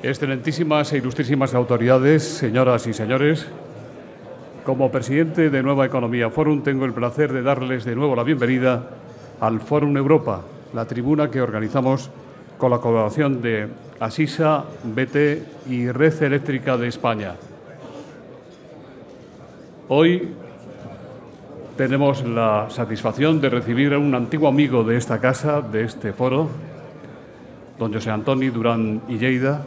Excelentísimas e ilustrísimas autoridades, señoras y señores, como presidente de Nueva Economía Forum tengo el placer de darles de nuevo la bienvenida al Fórum Europa, la tribuna que organizamos con la colaboración de Asisa, BT y Red Eléctrica de España. Hoy tenemos la satisfacción de recibir a un antiguo amigo de esta casa, de este foro, don José Antoni Durán i Lleida,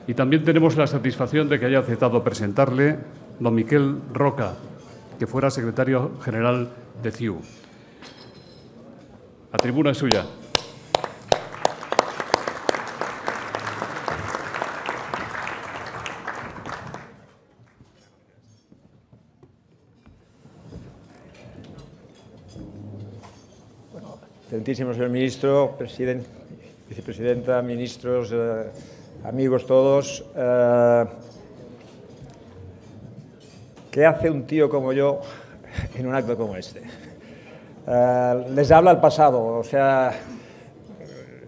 y también tenemos la satisfacción de que haya aceptado presentarle don Miquel Roca, que fuera secretario general de CIU. La tribuna es suya. Excelentísimo señor ministro, vicepresidenta, ministros, amigos todos. ¿Qué hace un tío como yo en un acto como este? Les habla el pasado, o sea,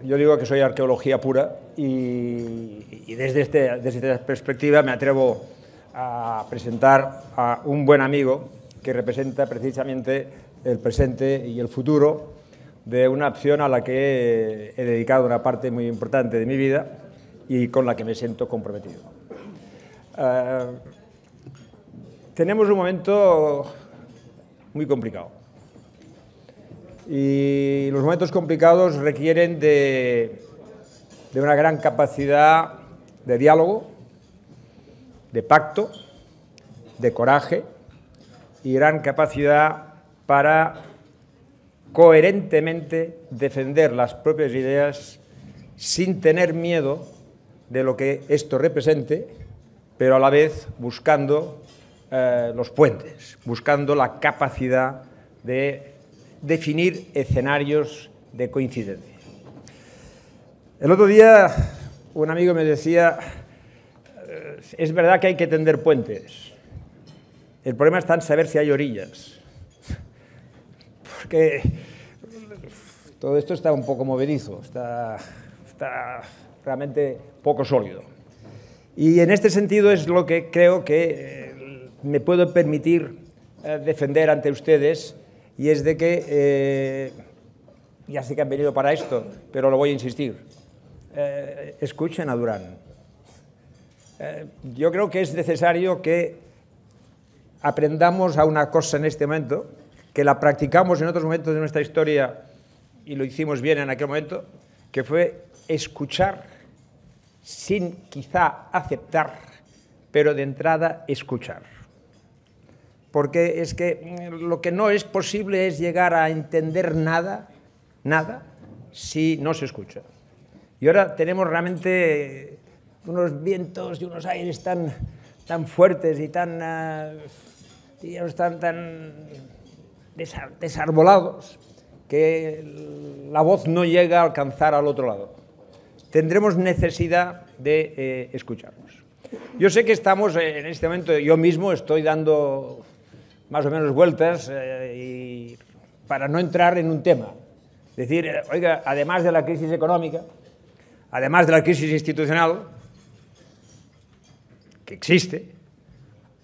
yo digo que soy arqueología pura y desde esta perspectiva me atrevo a presentar a un buen amigo que representa precisamente el presente y el futuro de una acción a la que he dedicado una parte muy importante de mi vida y con la que me siento comprometido. Tenemos un momento muy complicado y los momentos complicados requieren de una gran capacidad de diálogo, de pacto, de coraje y gran capacidad para coherentemente defender las propias ideas sin tener miedo de lo que esto represente, pero a la vez buscando los puentes, buscando la capacidad de definir escenarios de coincidencia. El otro día un amigo me decía, es verdad que hay que tender puentes, el problema está en saber si hay orillas. Porque todo esto está un poco movedizo, está realmente poco sólido. Y en este sentido es lo que creo que me puedo permitir defender ante ustedes, y es de que, ya sé que han venido para esto, pero lo voy a insistir, escuchen a Durán. Yo creo que es necesario que aprendamos a una cosa en este momento, que la practicamos en otros momentos de nuestra historia y lo hicimos bien en aquel momento, que fue escuchar sin quizá aceptar, pero de entrada escuchar. Porque es que lo que no es posible es llegar a entender nada, si no se escucha. Y ahora tenemos realmente unos vientos y unos aires tan fuertes y tan desarbolados que la voz no llega a alcanzar al otro lado. Tendremos necesidad de escucharnos. Yo sé que estamos en este momento, yo mismo estoy dando más o menos vueltas para no entrar en un tema. Es decir, oiga, además de la crisis económica, además de la crisis institucional, que existe,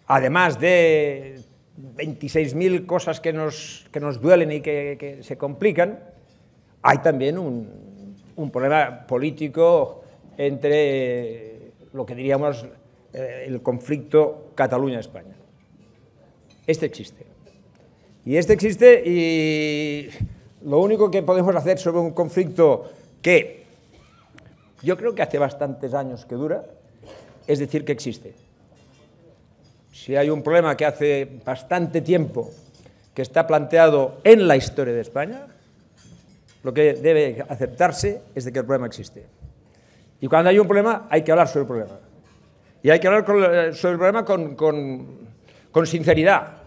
además de 26.000 cosas que nos duelen y que se complican, hay también un problema político entre lo que diríamos el conflicto Cataluña-España. Este existe. Y lo único que podemos hacer sobre un conflicto que yo creo que hace bastantes años que dura, es decir que existe. Si hay un problema que hace bastante tiempo que está planteado en la historia de España, lo que debe aceptarse es de que el problema existe. Y cuando hay un problema, hay que hablar sobre el problema. Y hay que hablar sobre el problema con sinceridad,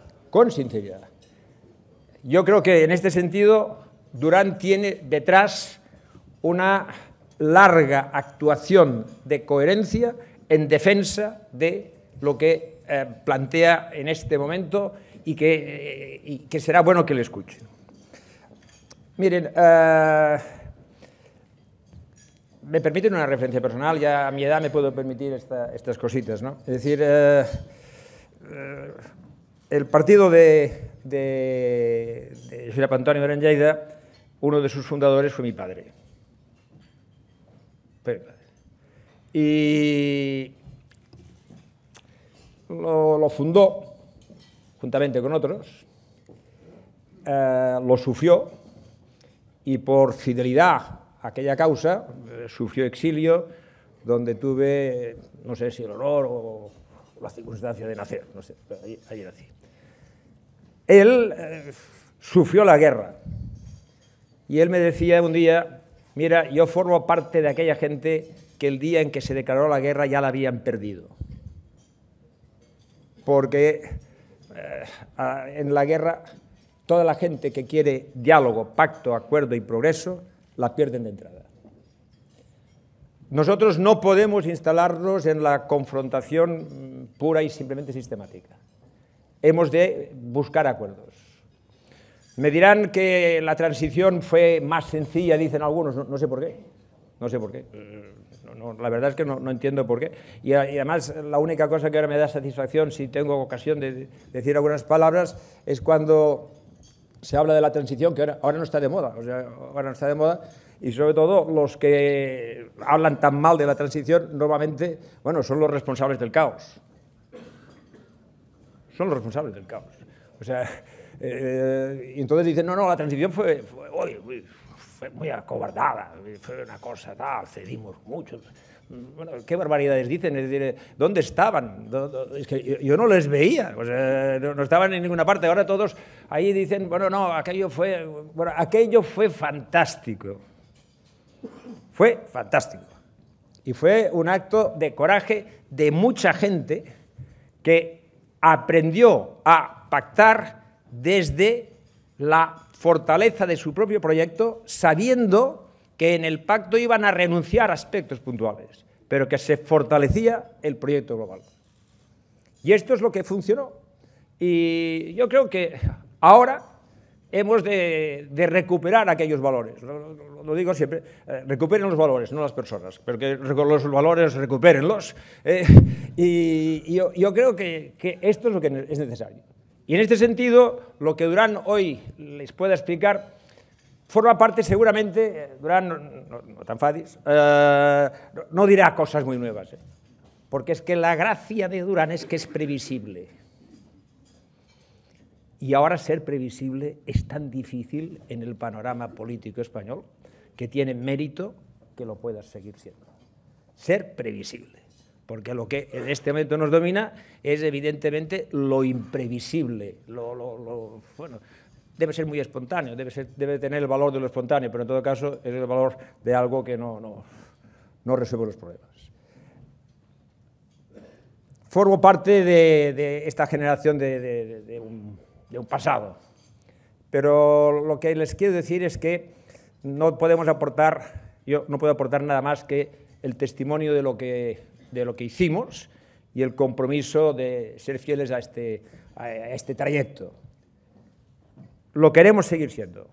Yo creo que en este sentido Durán tiene detrás una larga actuación de coherencia en defensa de lo que plantea en este momento y que será bueno que le escuchen. Miren, me permiten una referencia personal, ya a mi edad me puedo permitir estas cositas, ¿no? Es decir, el partido de Josep Antoni Duran Lleida, uno de sus fundadores fue mi padre. Y lo fundó juntamente con otros, lo sufrió y por fidelidad a aquella causa sufrió exilio, donde tuve, no sé si el honor o la circunstancia de nacer, no sé, pero allí nací. Él sufrió la guerra y él me decía un día: mira, yo formo parte de aquella gente que el día en que se declaró la guerra ya la habían perdido. Porque en la guerra toda la gente que quiere diálogo, pacto, acuerdo y progreso la pierden de entrada. Nosotros no podemos instalarnos en la confrontación pura y simplemente sistemática. Hemos de buscar acuerdos. Me dirán que la transición fue más sencilla, dicen algunos, no sé por qué. No sé por qué. La verdad es que no entiendo por qué. Y además, la única cosa que ahora me da satisfacción, si tengo ocasión de decir algunas palabras, es cuando se habla de la transición, que ahora no está de moda. O sea, ahora no está de moda. Y sobre todo, los que hablan tan mal de la transición, normalmente, bueno, son los responsables del caos. Son los responsables del caos. O sea, y entonces dicen, no, la transición fue muy acobardada, fue una cosa tal, cedimos mucho. Bueno, qué barbaridades dicen, es decir, ¿dónde estaban? Es que yo no les veía, o sea, no estaban en ninguna parte. Ahora todos ahí dicen, bueno, no, aquello fue fantástico. Fue fantástico. Y fue un acto de coraje de mucha gente que aprendió a pactar desde la fortaleza de su propio proyecto, sabiendo que en el pacto iban a renunciar a aspectos puntuales, pero que se fortalecía el proyecto global. Y esto es lo que funcionó. Y yo creo que ahora hemos de recuperar aquellos valores. Lo digo siempre, recuperen los valores, no las personas, pero que los valores recupérenlos. Y yo creo que esto es lo que es necesario. Y en este sentido, lo que Duran hoy les pueda explicar forma parte seguramente, Duran, no te enfadis, no dirá cosas muy nuevas, porque es que la gracia de Duran es que es previsible. Y ahora ser previsible es tan difícil en el panorama político español que tiene mérito que lo puedas seguir siendo. Ser previsible. Porque lo que en este momento nos domina es evidentemente lo imprevisible, bueno, debe ser muy espontáneo, debe tener el valor de lo espontáneo, pero en todo caso es el valor de algo que no resuelve los problemas. Formo parte de esta generación de un pasado, pero lo que les quiero decir es que no podemos aportar, yo no puedo aportar nada más que el testimonio de lo que hicimos y el compromiso de ser fieles a este trayecto. Lo queremos seguir siendo.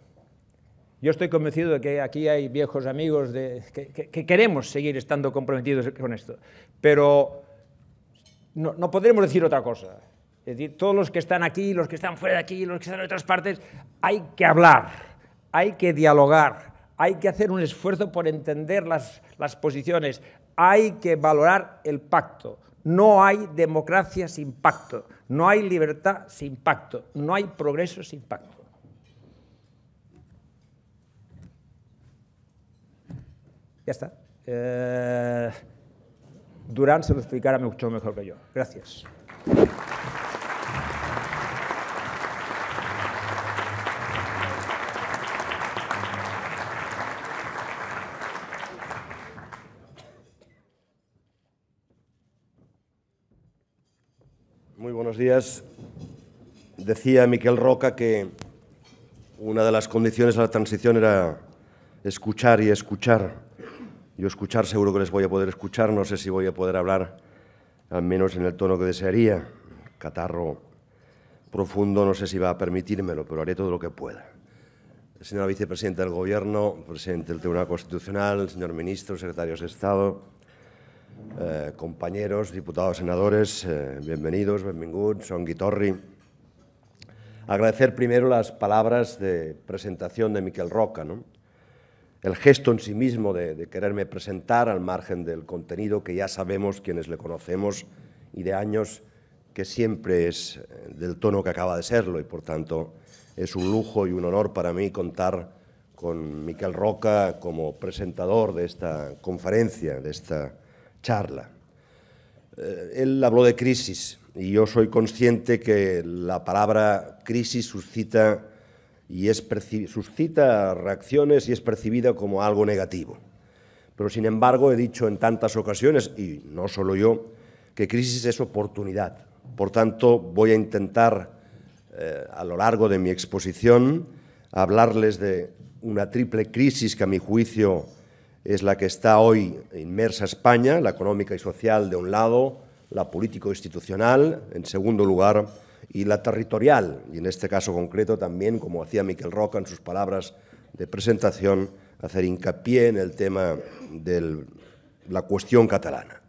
Yo estoy convencido de que aquí hay viejos amigos que queremos seguir estando comprometidos con esto, pero no podremos decir otra cosa. Es decir, todos los que están aquí, los que están fuera de aquí, los que están en otras partes, hay que hablar, hay que dialogar, hay que hacer un esfuerzo por entender las posiciones, hay que valorar el pacto. No hay democracia sin pacto, no hay libertad sin pacto, no hay progreso sin pacto. Ya está. Duran se lo explicará mucho mejor que yo. Gracias. Muy buenos días. Decía Miquel Roca que una de las condiciones de la transición era escuchar y escuchar. Yo escuchar seguro que les voy a poder escuchar, no sé si voy a poder hablar, al menos en el tono que desearía. Catarro profundo, no sé si va a permitírmelo, pero haré todo lo que pueda. señora vicepresidenta del Gobierno, presidente del Tribunal Constitucional, señor ministro, secretarios de Estado, compañeros, diputados, senadores, bienvenidos, benvinguts, ongi torri. Agradecer primero las palabras de presentación de Miquel Roca, ¿no? El gesto en sí mismo de quererme presentar al margen del contenido que ya sabemos quienes le conocemos y de años que siempre es del tono que acaba de serlo y por tanto es un lujo y un honor para mí contar con Miquel Roca como presentador de esta conferencia, de esta charla. Él habló de crisis y yo soy consciente que la palabra crisis suscita reacciones y es percibida como algo negativo. Pero, sin embargo, he dicho en tantas ocasiones, y no solo yo, que crisis es oportunidad. Por tanto, voy a intentar, a lo largo de mi exposición, hablarles de una triple crisis que, a mi juicio, es la que está hoy inmersa España, la económica y social de un lado, la político-institucional, en segundo lugar, y la territorial, y en este caso concreto también, como hacía Miquel Roca en sus palabras de presentación, hacer hincapié en el tema de la cuestión catalana.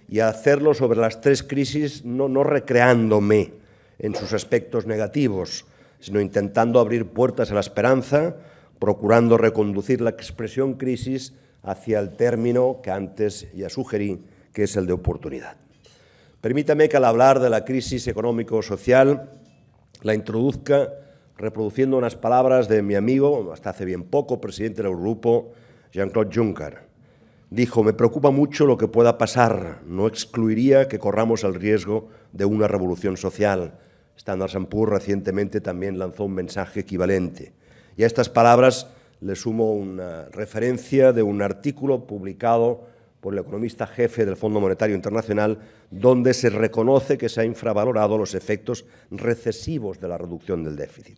Y hacerlo sobre las tres crisis no recreándome en sus aspectos negativos, sino intentando abrir puertas a la esperanza, procurando reconducir la expresión crisis hacia el término que antes ya sugerí, que es el de oportunidad. Permítame que al hablar de la crisis económico-social la introduzca reproduciendo unas palabras de mi amigo, hasta hace bien poco, presidente del Eurogrupo, Jean-Claude Juncker. Dijo: me preocupa mucho lo que pueda pasar, no excluiría que corramos el riesgo de una revolución social. Standard & Poor's recientemente también lanzó un mensaje equivalente. Y a estas palabras le sumo una referencia de un artículo publicado por el economista jefe del Fondo Monetario Internacional, donde se reconoce que se han infravalorado los efectos recesivos de la reducción del déficit.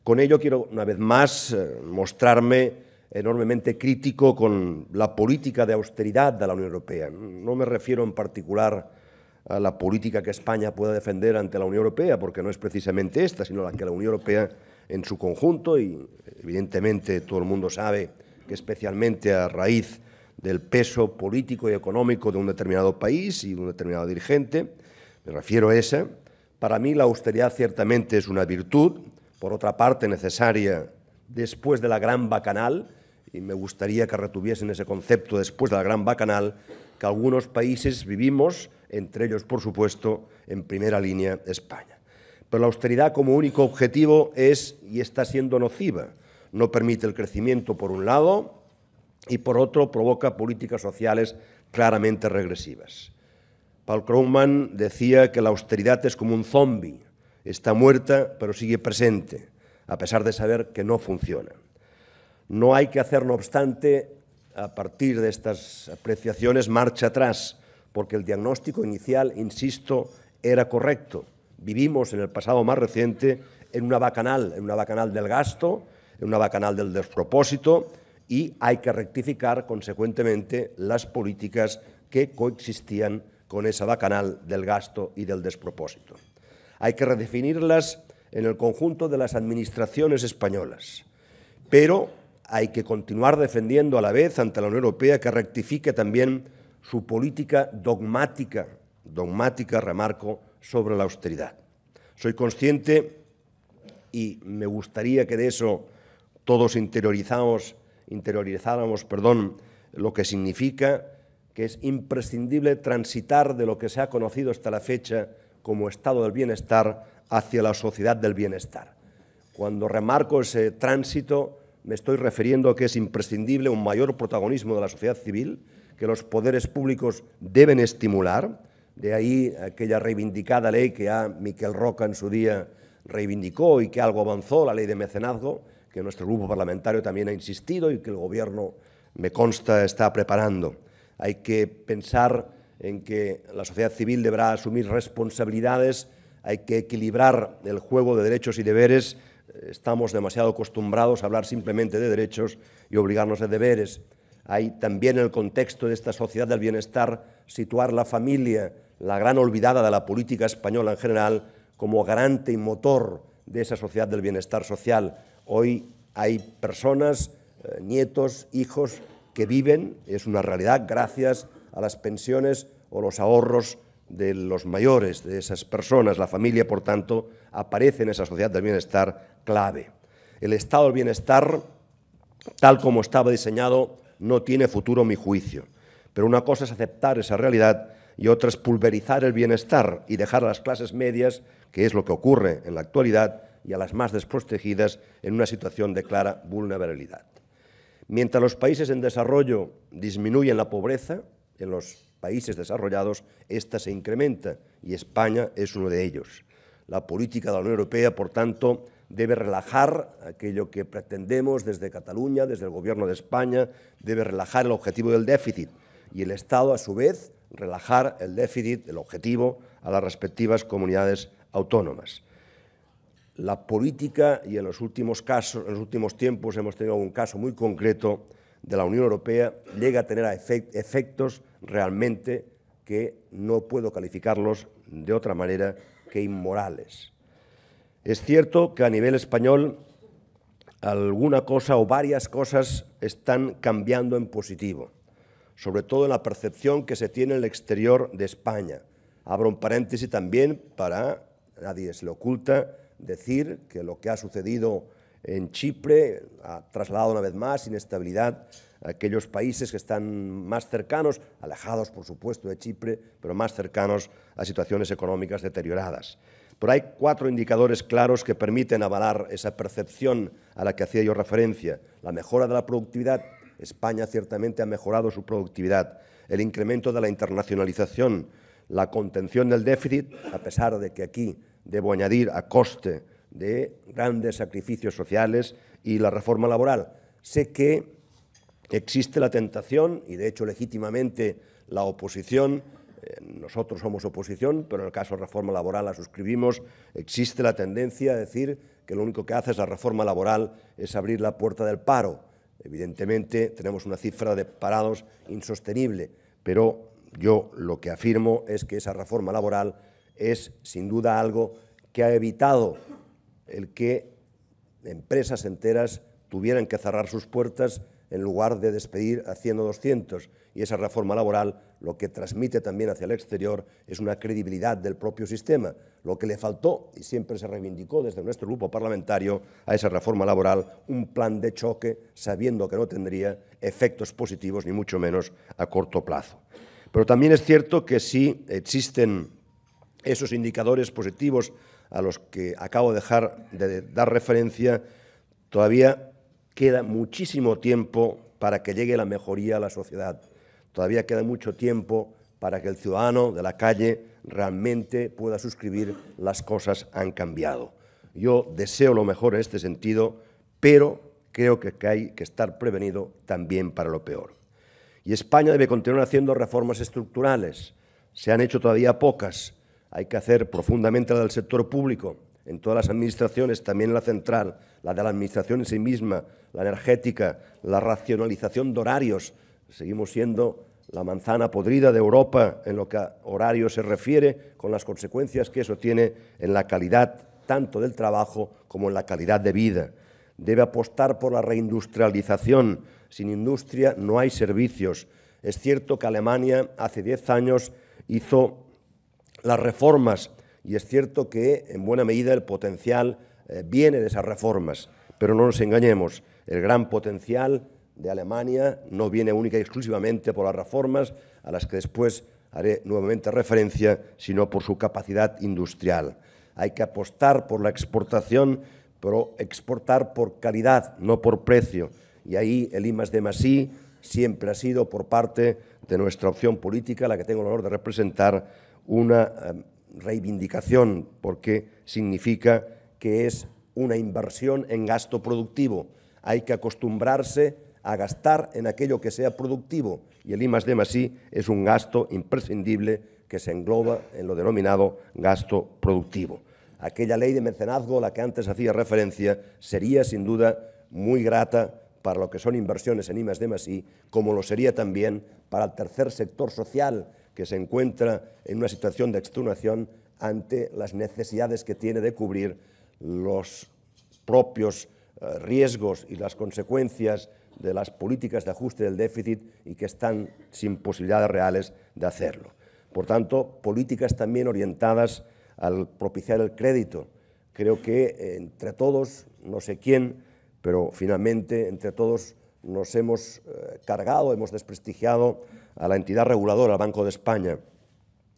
Con ello quiero, una vez más, mostrarme enormemente crítico con la política de austeridad de la Unión Europea. No me refiero en particular a la política que España pueda defender ante la Unión Europea, porque no es precisamente esta, sino la que la Unión Europea en su conjunto, y evidentemente todo el mundo sabe que especialmente a raíz del peso político y económico de un determinado país y de un determinado dirigente, me refiero a esa. Para mí la austeridad ciertamente es una virtud, por otra parte necesaria después de la gran bacanal, y me gustaría que retuviesen ese concepto después de la gran bacanal, que algunos países vivimos, entre ellos, por supuesto, en primera línea España. Pero la austeridad como único objetivo es y está siendo nociva. No permite el crecimiento por un lado, y por otro provoca políticas sociales claramente regresivas. Paul Krugman decía que la austeridad es como un zombi, está muerta pero sigue presente, a pesar de saber que no funciona. No hay que hacer, no obstante, a partir de estas apreciaciones, marcha atrás, porque el diagnóstico inicial, insisto, era correcto. Vivimos en el pasado más reciente en una bacanal del gasto, en una bacanal del despropósito, y hay que rectificar, consecuentemente, las políticas que coexistían con esa bacanal del gasto y del despropósito. Hay que redefinirlas en el conjunto de las administraciones españolas, pero hay que continuar defendiendo a la vez ante la Unión Europea que rectifique también su política dogmática, remarco, sobre la austeridad. Soy consciente, y me gustaría que de eso todos interiorizáramos lo que significa que es imprescindible transitar de lo que se ha conocido hasta la fecha como estado del bienestar hacia la sociedad del bienestar. Cuando remarco ese tránsito, me estoy refiriendo a que es imprescindible un mayor protagonismo de la sociedad civil, que los poderes públicos deben estimular, de ahí aquella reivindicada ley que ya Miquel Roca en su día reivindicó y que algo avanzó, la ley de mecenazgo, que nuestro grupo parlamentario también ha insistido y que el Gobierno, me consta, está preparando. Hay que pensar en que la sociedad civil deberá asumir responsabilidades, hay que equilibrar el juego de derechos y deberes. Estamos demasiado acostumbrados a hablar simplemente de derechos y obligarnos a deberes. Hay también, en el contexto de esta sociedad del bienestar, situar la familia, la gran olvidada de la política española en general, como garante y motor de esa sociedad del bienestar social. Hoy Hay personas, nietos, hijos, que viven, es una realidad, gracias a las pensiones o los ahorros de los mayores, de esas personas. La familia, por tanto, aparece en esa sociedad del bienestar clave. El estado del bienestar, tal como estaba diseñado, no tiene futuro a mi juicio. Pero una cosa es aceptar esa realidad y otra es pulverizar el bienestar y dejar a las clases medias, que es lo que ocurre en la actualidad, y a las más desprotegidas en una situación de clara vulnerabilidad. Mientras los países en desarrollo disminuyen la pobreza, en los países desarrollados esta se incrementa y España es uno de ellos. La política de la Unión Europea, por tanto, debe relajar aquello que pretendemos desde Cataluña, desde el Gobierno de España, debe relajar el objetivo del déficit y el Estado, a su vez, relajar el déficit, el objetivo, a las respectivas comunidades autónomas. La política, y en los últimos tiempos hemos tenido un caso muy concreto de la Unión Europea, llega a tener efectos realmente que no puedo calificarlos de otra manera que inmorales. Es cierto que a nivel español alguna cosa o varias cosas están cambiando en positivo, sobre todo en la percepción que se tiene en el exterior de España. Abro un paréntesis también para, a nadie se le oculta, decir que lo que ha sucedido en Chipre ha trasladado una vez más inestabilidad a aquellos países que están más cercanos, alejados por supuesto de Chipre, pero más cercanos a situaciones económicas deterioradas. Pero hay 4 indicadores claros que permiten avalar esa percepción a la que hacía yo referencia. La mejora de la productividad. España ciertamente ha mejorado su productividad. El incremento de la internacionalización, la contención del déficit, a pesar de que aquí debo añadir a coste de grandes sacrificios sociales, y la reforma laboral. Sé que existe la tentación, y de hecho legítimamente la oposición, nosotros somos oposición, pero en el caso de reforma laboral la suscribimos, existe la tendencia a decir que lo único que hace la reforma laboral es abrir la puerta del paro. Evidentemente tenemos una cifra de parados insostenible, pero yo lo que afirmo es que esa reforma laboral es sin duda algo que ha evitado el que empresas enteras tuvieran que cerrar sus puertas en lugar de despedir a 100 o 200. Y esa reforma laboral lo que transmite también hacia el exterior es una credibilidad del propio sistema. Lo que le faltó, y siempre se reivindicó desde nuestro grupo parlamentario, a esa reforma laboral, un plan de choque, sabiendo que no tendría efectos positivos, ni mucho menos a corto plazo. Pero también es cierto que sí existen esos indicadores positivos a los que acabo de dar referencia. Todavía queda muchísimo tiempo para que llegue la mejoría a la sociedad. Todavía queda mucho tiempo para que el ciudadano de la calle realmente pueda suscribir las cosas han cambiado. Yo deseo lo mejor en este sentido, pero creo que hay que estar prevenido también para lo peor. Y España debe continuar haciendo reformas estructurales. Se han hecho todavía pocas. Hay que hacer profundamente la del sector público, en todas las administraciones, también en la central, la de la administración en sí misma, la energética, la racionalización de horarios. Seguimos siendo la manzana podrida de Europa en lo que a horario se refiere, con las consecuencias que eso tiene en la calidad tanto del trabajo como en la calidad de vida. Debe apostar por la reindustrialización. Sin industria no hay servicios. Es cierto que Alemania hace 10 años hizo las reformas, y es cierto que en buena medida el potencial viene de esas reformas, pero no nos engañemos, el gran potencial de Alemania no viene única y exclusivamente por las reformas, a las que después haré nuevamente referencia, sino por su capacidad industrial. Hay que apostar por la exportación, pero exportar por calidad, no por precio, y ahí el I+D+I siempre ha sido, por parte de nuestra opción política, la que tengo el honor de representar, una reivindicación, porque significa que es una inversión en gasto productivo. Hay que acostumbrarse a gastar en aquello que sea productivo, y el I+D+I es un gasto imprescindible que se engloba en lo denominado gasto productivo. Aquella ley de mecenazgo a la que antes hacía referencia sería sin duda muy grata para lo que son inversiones en I+D+I, como lo sería también para el tercer sector social, que se encuentra en una situación de extenuación ante las necesidades que tiene de cubrir los propios riesgos y las consecuencias de las políticas de ajuste del déficit y que están sin posibilidades reales de hacerlo. Por tanto, políticas también orientadas al propiciar el crédito. Creo que entre todos, no sé quién, pero finalmente entre todos nos hemos cargado, hemos desprestigiado a la entidad reguladora, al Banco de España.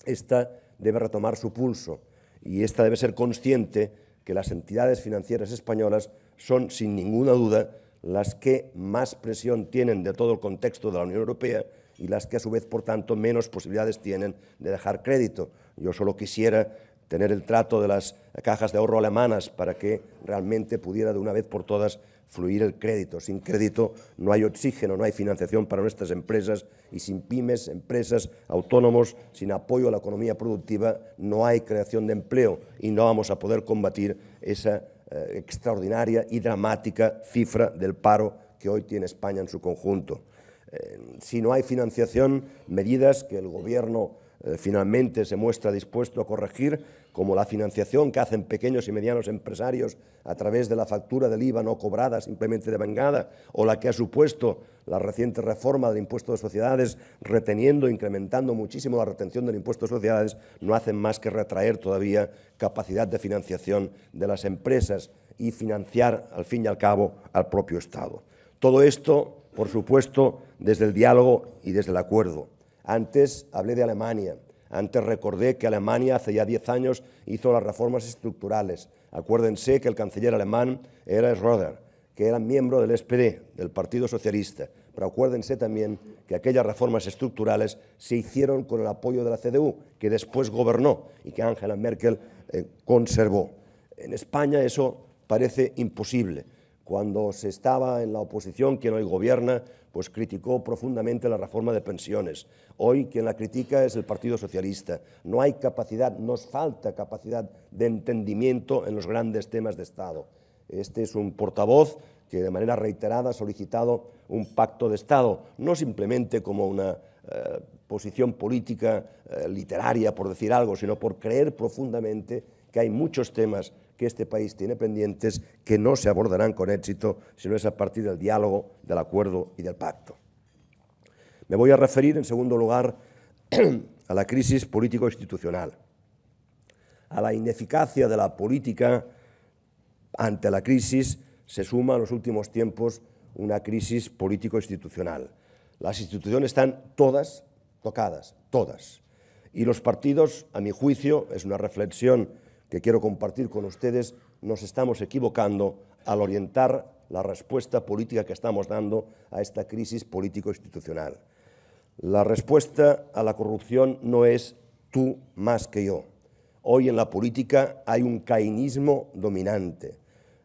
Esta debe retomar su pulso y esta debe ser consciente que las entidades financieras españolas son, sin ninguna duda, las que más presión tienen de todo el contexto de la Unión Europea y las que, a su vez, por tanto, menos posibilidades tienen de dejar crédito. Yo solo quisiera tener el trato de las cajas de ahorro alemanas para que realmente pudiera de una vez por todas fluir el crédito. Sin crédito no hay oxígeno, no hay financiación para nuestras empresas y sin pymes, empresas, autónomos, sin apoyo a la economía productiva no hay creación de empleo y no vamos a poder combatir esa extraordinaria y dramática cifra del paro que hoy tiene España en su conjunto. Si no hay financiación, medidas que el Gobierno finalmente se muestra dispuesto a corregir, como la financiación que hacen pequeños y medianos empresarios a través de la factura del IVA no cobrada, simplemente devengada, o la que ha supuesto la reciente reforma del impuesto de sociedades, reteniendo, incrementando muchísimo la retención del impuesto de sociedades, no hacen más que retraer todavía capacidad de financiación de las empresas y financiar, al fin y al cabo, al propio Estado. Todo esto, por supuesto, desde el diálogo y desde el acuerdo. Antes hablé de Alemania, antes recordé que Alemania hace ya 10 años hizo las reformas estructurales. Acuérdense que el canciller alemán era Schröder, que era miembro del SPD, del Partido Socialista. Pero acuérdense también que aquellas reformas estructurales se hicieron con el apoyo de la CDU, que después gobernó y que Angela Merkel conservó. En España eso parece imposible. Cuando se estaba en la oposición, quien hoy gobierna, pues criticó profundamente la reforma de pensiones. Hoy quien la critica es el Partido Socialista. No hay capacidad, nos falta capacidad de entendimiento en los grandes temas de Estado. Este es un portavoz que de manera reiterada ha solicitado un pacto de Estado, no simplemente como una posición política literaria, por decir algo, sino por creer profundamente que hay muchos temas que este país tiene pendientes que no se abordarán con éxito si no es a partir del diálogo, del acuerdo y del pacto. Me voy a referir, en segundo lugar, a la crisis político-institucional, a la ineficacia de la política ante la crisis. Se suma en los últimos tiempos una crisis político-institucional. Las instituciones están todas tocadas, todas. Y los partidos, a mi juicio, es una reflexión que quiero compartir con ustedes, nos estamos equivocando al orientar la respuesta política que estamos dando a esta crisis político-institucional. La respuesta a la corrupción no es tú más que yo. Hoy en la política hay un caínismo dominante.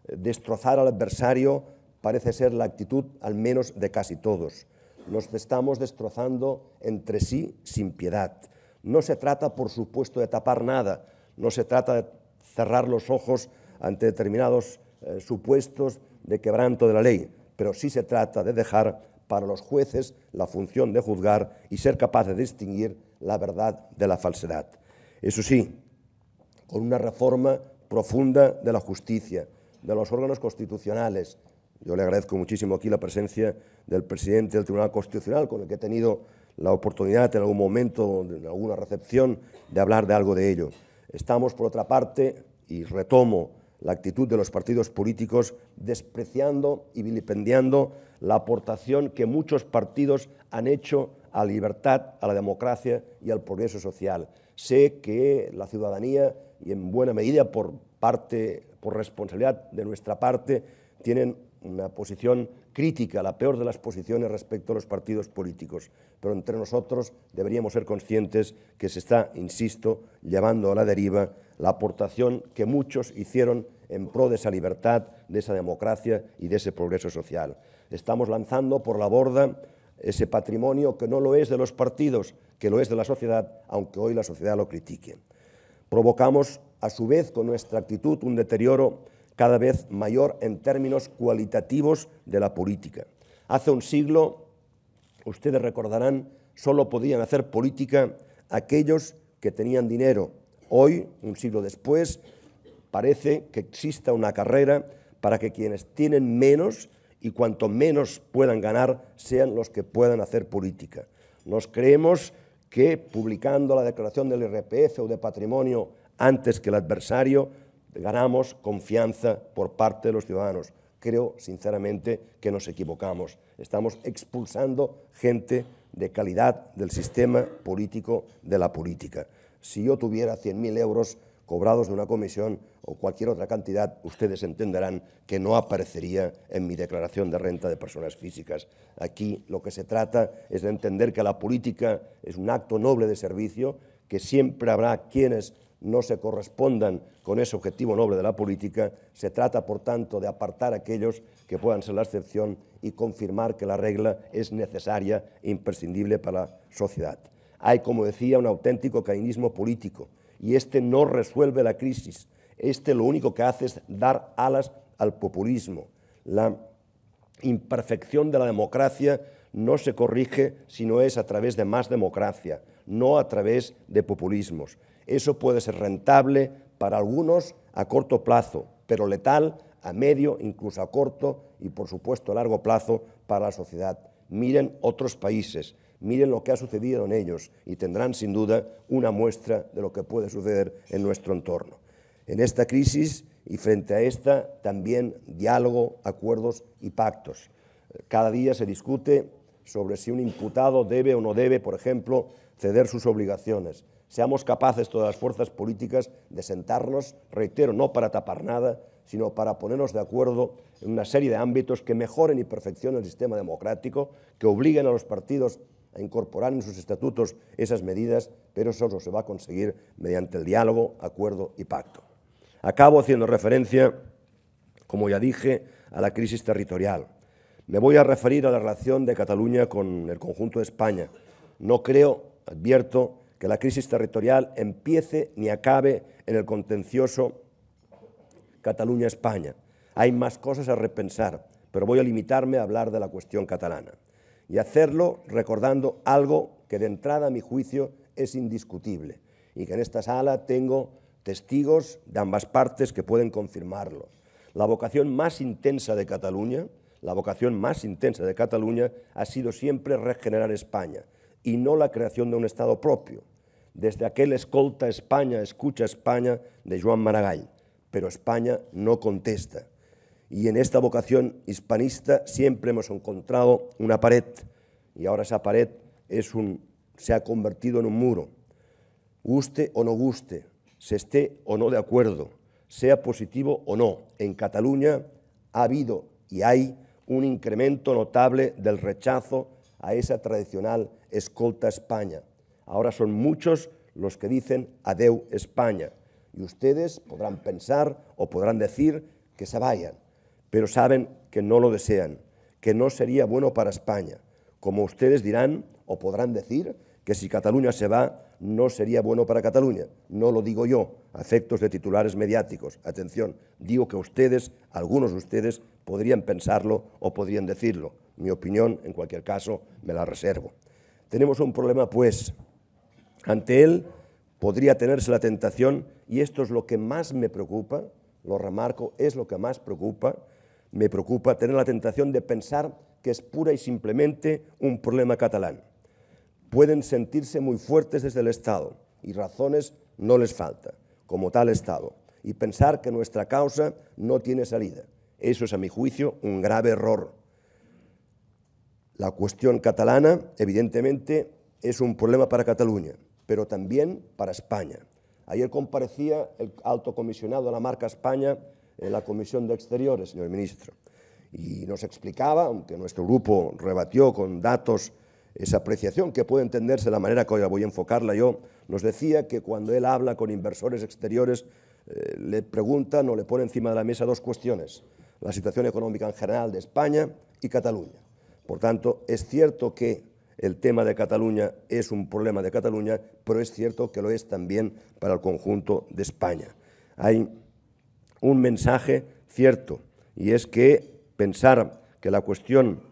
Destrozar al adversario parece ser la actitud, al menos, de casi todos. Nos estamos destrozando entre sí sin piedad. No se trata, por supuesto, de tapar nada. No se trata de cerrar los ojos ante determinados supuestos de quebranto de la ley, pero sí se trata de dejar para los jueces la función de juzgar y ser capaz de distinguir la verdad de la falsedad. Eso sí, con una reforma profunda de la justicia, de los órganos constitucionales. Yo le agradezco muchísimo aquí la presencia del presidente del Tribunal Constitucional, con el que he tenido la oportunidad en algún momento, en alguna recepción, de hablar de algo de ello. Estamos, por otra parte, y retomo la actitud de los partidos políticos, despreciando y vilipendiando la aportación que muchos partidos han hecho a la libertad, a la democracia y al progreso social. Sé que la ciudadanía, y en buena medida por responsabilidad de nuestra parte, tienen una posición crítica, la peor de las posiciones respecto a los partidos políticos. Pero entre nosotros deberíamos ser conscientes que se está, insisto, llevando a la deriva la aportación que muchos hicieron en pro de esa libertad, de esa democracia y de ese progreso social. Estamos lanzando por la borda ese patrimonio que no lo es de los partidos, que lo es de la sociedad, aunque hoy la sociedad lo critique. Provocamos, a su vez, con nuestra actitud, un deterioro cada vez mayor en términos cualitativos de la política. Hace un siglo, ustedes recordarán, solo podían hacer política aquellos que tenían dinero. Hoy, un siglo después, parece que exista una carrera para que quienes tienen menos y cuanto menos puedan ganar sean los que puedan hacer política. Nos creemos que publicando la declaración del IRPF o de patrimonio antes que el adversario ganamos confianza por parte de los ciudadanos. Creo, sinceramente, que nos equivocamos. Estamos expulsando gente de calidad del sistema político de la política. Si yo tuviera 100.000 euros cobrados de una comisión o cualquier otra cantidad, ustedes entenderán que no aparecería en mi declaración de renta de personas físicas. Aquí lo que se trata es de entender que la política es un acto noble de servicio, que siempre habrá quienes no se correspondan con ese objetivo noble de la política. Se trata, por tanto, de apartar a aquellos que puedan ser la excepción y confirmar que la regla es necesaria e imprescindible para la sociedad. Hay, como decía, un auténtico cainismo político y este no resuelve la crisis. Este lo único que hace es dar alas al populismo. La imperfección de la democracia no se corrige si no es a través de más democracia, no a través de populismos. Eso puede ser rentable para algunos a corto plazo, pero letal a medio, incluso a corto y, por supuesto, a largo plazo para la sociedad. Miren otros países, miren lo que ha sucedido en ellos y tendrán, sin duda, una muestra de lo que puede suceder en nuestro entorno. En esta crisis y frente a esta, también diálogo, acuerdos y pactos. Cada día se discute sobre si un imputado debe o no debe, por ejemplo, ceder sus obligaciones. Seamos capaces, todas las fuerzas políticas, de sentarnos, reitero, no para tapar nada, sino para ponernos de acuerdo en una serie de ámbitos que mejoren y perfeccionen el sistema democrático, que obliguen a los partidos a incorporar en sus estatutos esas medidas, pero eso se va a conseguir mediante el diálogo, acuerdo y pacto. Acabo haciendo referencia, como ya dije, a la crisis territorial. Me voy a referir a la relación de Cataluña con el conjunto de España. No creo, advierto, que la crisis territorial empiece ni acabe en el contencioso Cataluña-España. Hay más cosas a repensar, pero voy a limitarme a hablar de la cuestión catalana. Y hacerlo recordando algo que de entrada, a mi juicio, es indiscutible y que en esta sala tengo testigos de ambas partes que pueden confirmarlo. La vocación más intensa de Cataluña, ha sido siempre regenerar España y no la creación de un Estado propio, desde aquel escolta España, escucha España de Joan Maragall, pero España no contesta. Y en esta vocación hispanista siempre hemos encontrado una pared, y ahora esa pared se ha convertido en un muro. Guste o no guste, se esté o no de acuerdo, sea positivo o no, en Cataluña ha habido y hay un incremento notable del rechazo a esa tradicional escolta España. Ahora son muchos los que dicen adeu España, y ustedes podrán pensar o podrán decir que se vayan, pero saben que no lo desean, que no sería bueno para España, como ustedes dirán o podrán decir que si Cataluña se va no sería bueno para Cataluña. No lo digo yo, a efectos de titulares mediáticos. Atención, digo que ustedes, algunos de ustedes, podrían pensarlo o podrían decirlo. Mi opinión, en cualquier caso, me la reservo. Tenemos un problema, pues. Ante él podría tenerse la tentación, y esto es lo que más me preocupa, lo remarco, es lo que más me preocupa tener la tentación de pensar que es pura y simplemente un problema catalán. Pueden sentirse muy fuertes desde el Estado, y razones no les falta, como tal Estado, y pensar que nuestra causa no tiene salida. Eso es, a mi juicio, un grave error. La cuestión catalana, evidentemente, es un problema para Cataluña, pero también para España. Ayer comparecía el alto comisionado de la marca España en la Comisión de Exteriores, señor ministro, y nos explicaba, aunque nuestro grupo rebatió con datos esa apreciación, que puede entenderse de la manera que hoy voy a enfocarla yo, nos decía que cuando él habla con inversores exteriores, le preguntan o le pone encima de la mesa dos cuestiones: la situación económica en general de España y Cataluña. Por tanto, es cierto que el tema de Cataluña es un problema de Cataluña, pero es cierto que lo es también para el conjunto de España. Hay un mensaje cierto, y es que pensar que la cuestión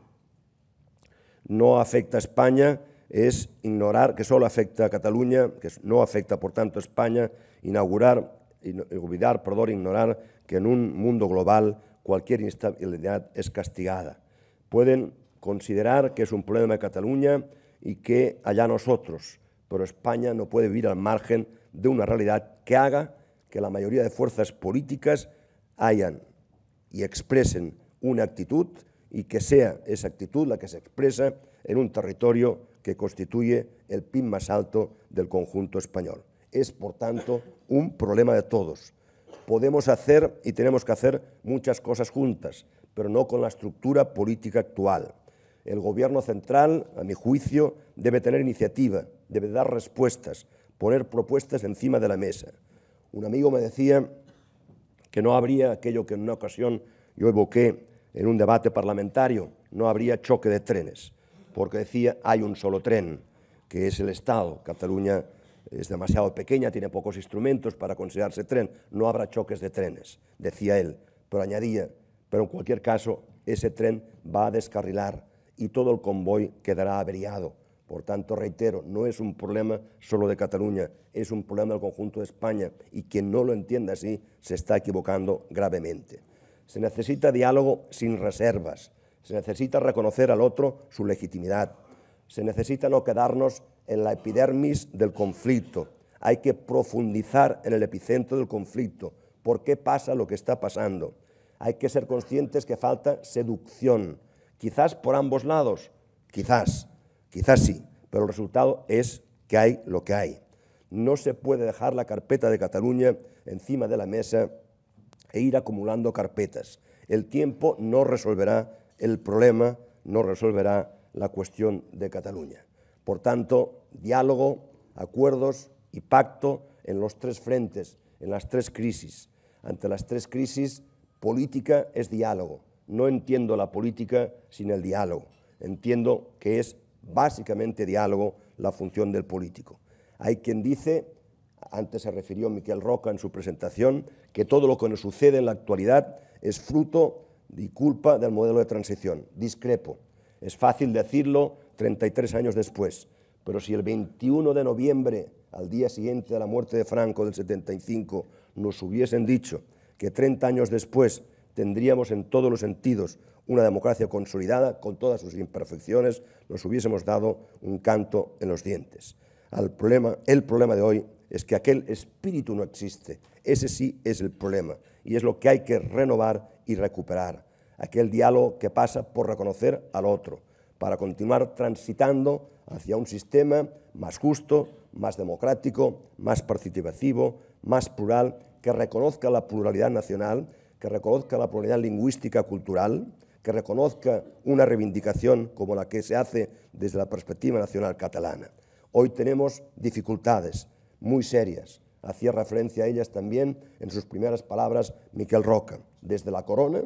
no afecta a España es ignorar que solo afecta a Cataluña, que no afecta por tanto a España, ignorar que en un mundo global cualquier instabilidad es castigada. Pueden considerar que es un problema de Cataluña y que allá nosotros, pero España no puede vivir al margen de una realidad que haga que la mayoría de fuerzas políticas hayan y expresen una actitud y que sea esa actitud la que se expresa en un territorio que constituye el PIB más alto del conjunto español. Es, por tanto, un problema de todos. Podemos hacer y tenemos que hacer muchas cosas juntas, pero no con la estructura política actual. El Gobierno central, a mi juicio, debe tener iniciativa, debe dar respuestas, poner propuestas encima de la mesa. Un amigo me decía que no habría aquello que en una ocasión yo evoqué en un debate parlamentario, no habría choque de trenes, porque decía hay un solo tren, que es el Estado. Cataluña es demasiado pequeña, tiene pocos instrumentos para considerarse tren, no habrá choques de trenes, decía él, pero añadía, pero en cualquier caso ese tren va a descarrilar y todo el convoy quedará averiado. Por tanto, reitero, no es un problema solo de Cataluña, es un problema del conjunto de España y quien no lo entienda así se está equivocando gravemente. Se necesita diálogo sin reservas, se necesita reconocer al otro su legitimidad, se necesita no quedarnos en la epidermis del conflicto, hay que profundizar en el epicentro del conflicto. ¿Por qué pasa lo que está pasando? Hay que ser conscientes que falta seducción, quizás por ambos lados, quizás sí, pero el resultado es que hay lo que hay. No se puede dejar la carpeta de Cataluña encima de la mesa e ir acumulando carpetas. El tiempo no resolverá el problema, no resolverá la cuestión de Cataluña. Por tanto, diálogo, acuerdos y pacto en los tres frentes, en las tres crisis. Ante las tres crisis, política es diálogo. No entiendo la política sin el diálogo. Entiendo que es básicamente diálogo la función del político. Hay quien dice, antes se refirió Miquel Roca en su presentación, que todo lo que nos sucede en la actualidad es fruto y culpa del modelo de transición. Discrepo. Es fácil decirlo 33 años después, pero si el 21 de noviembre, al día siguiente de la muerte de Franco del 75, nos hubiesen dicho que 30 años después tendríamos en todos los sentidos una democracia consolidada, con todas sus imperfecciones, nos hubiésemos dado un canto en los dientes. El problema de hoy es que aquel espíritu no existe. Ese sí es el problema y es lo que hay que renovar y recuperar. Aquel diálogo que pasa por reconocer al otro, para continuar transitando hacia un sistema más justo, más democrático, más participativo, más plural, que reconozca la pluralidad nacional, que reconozca la pluralidad lingüística cultural, que reconozca una reivindicación como la que se hace desde la perspectiva nacional catalana. Hoy tenemos dificultades muy serias. Hacía referencia a ellas también en sus primeras palabras Miquel Roca, desde la corona,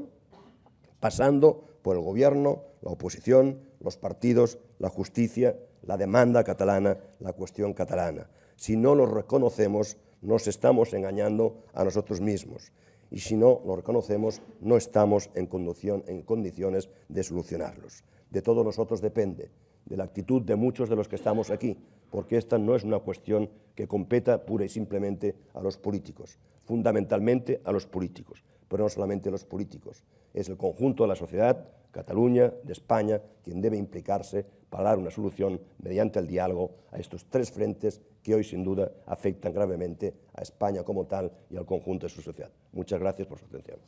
pasando por el gobierno, la oposición, los partidos, la justicia, la demanda catalana, la cuestión catalana. Si no lo reconocemos, nos estamos engañando a nosotros mismos. Y si no lo reconocemos, no estamos en condiciones de solucionarlos. De todos nosotros depende, de la actitud de muchos de los que estamos aquí, porque esta no es una cuestión que competa pura y simplemente a los políticos, fundamentalmente a los políticos, pero no solamente a los políticos. Es el conjunto de la sociedad, Cataluña, de España, quien debe implicarse para dar una solución mediante el diálogo a estos tres frentes que hoy sin duda afectan gravemente a España como tal y al conjunto de su sociedad. Muchas gracias por su atención.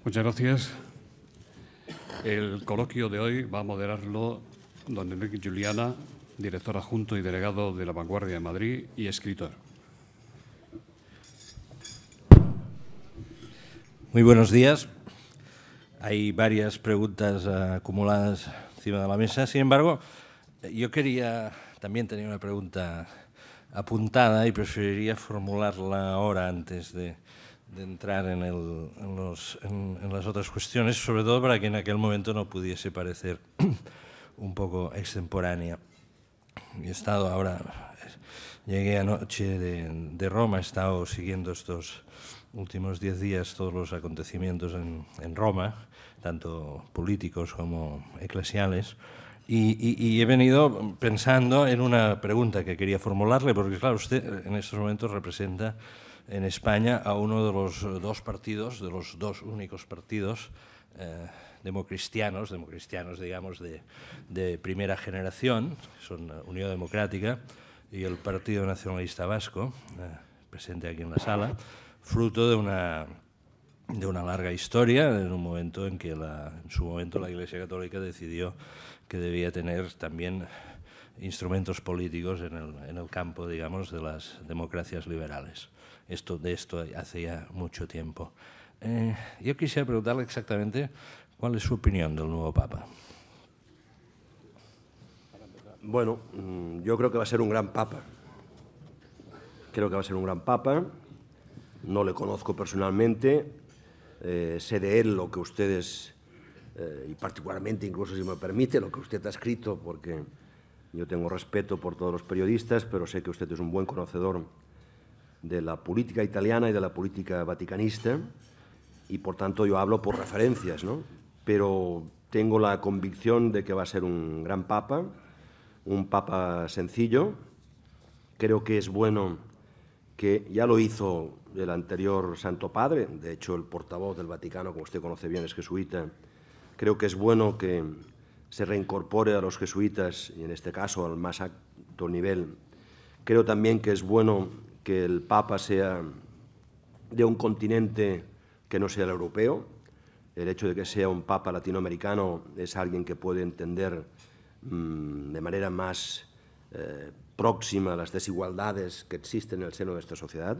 Muchas gracias. El coloquio de hoy va a moderarlo don Enrique Juliana, director adjunto y delegado de La Vanguardia de Madrid y escritor. Muy buenos días. Hay varias preguntas acumuladas encima de la mesa. Sin embargo, yo también tenía una pregunta apuntada y preferiría formularla ahora antes de entrar en las otras cuestiones, sobre todo para que en aquel momento no pudiese parecer un poco extemporánea. Llegué anoche de Roma, he estado siguiendo estos últimos 10 días todos los acontecimientos en Roma, tanto políticos como eclesiales, Y he venido pensando en una pregunta que quería formularle, porque claro, usted en estos momentos representa en España a uno de los dos partidos, de los dos únicos partidos democristianos, digamos, de primera generación, que son Unión Democrática y el Partido Nacionalista Vasco, presente aquí en la sala, fruto de una larga historia, en un momento en que en su momento la Iglesia Católica decidió que debía tener también instrumentos políticos en el campo, digamos, de las democracias liberales. De esto hace ya mucho tiempo. Yo quisiera preguntarle exactamente cuál es su opinión del nuevo Papa. Bueno, yo creo que va a ser un gran Papa. Creo que va a ser un gran Papa. No le conozco personalmente. Sé de él lo que ustedes, y particularmente, incluso si me permite, lo que usted ha escrito, porque yo tengo respeto por todos los periodistas, pero sé que usted es un buen conocedor de la política italiana y de la política vaticanista, y por tanto yo hablo por referencias, ¿no? Pero tengo la convicción de que va a ser un gran Papa, un Papa sencillo. Creo que es bueno que ya lo hizo el anterior Santo Padre, de hecho el portavoz del Vaticano, como usted conoce bien, es jesuita. Creo que es bueno que se reincorpore a los jesuitas, y en este caso al más alto nivel. Creo también que es bueno que el Papa sea de un continente que no sea el europeo. El hecho de que sea un Papa latinoamericano es alguien que puede entender de manera más próxima las desigualdades que existen en el seno de esta sociedad,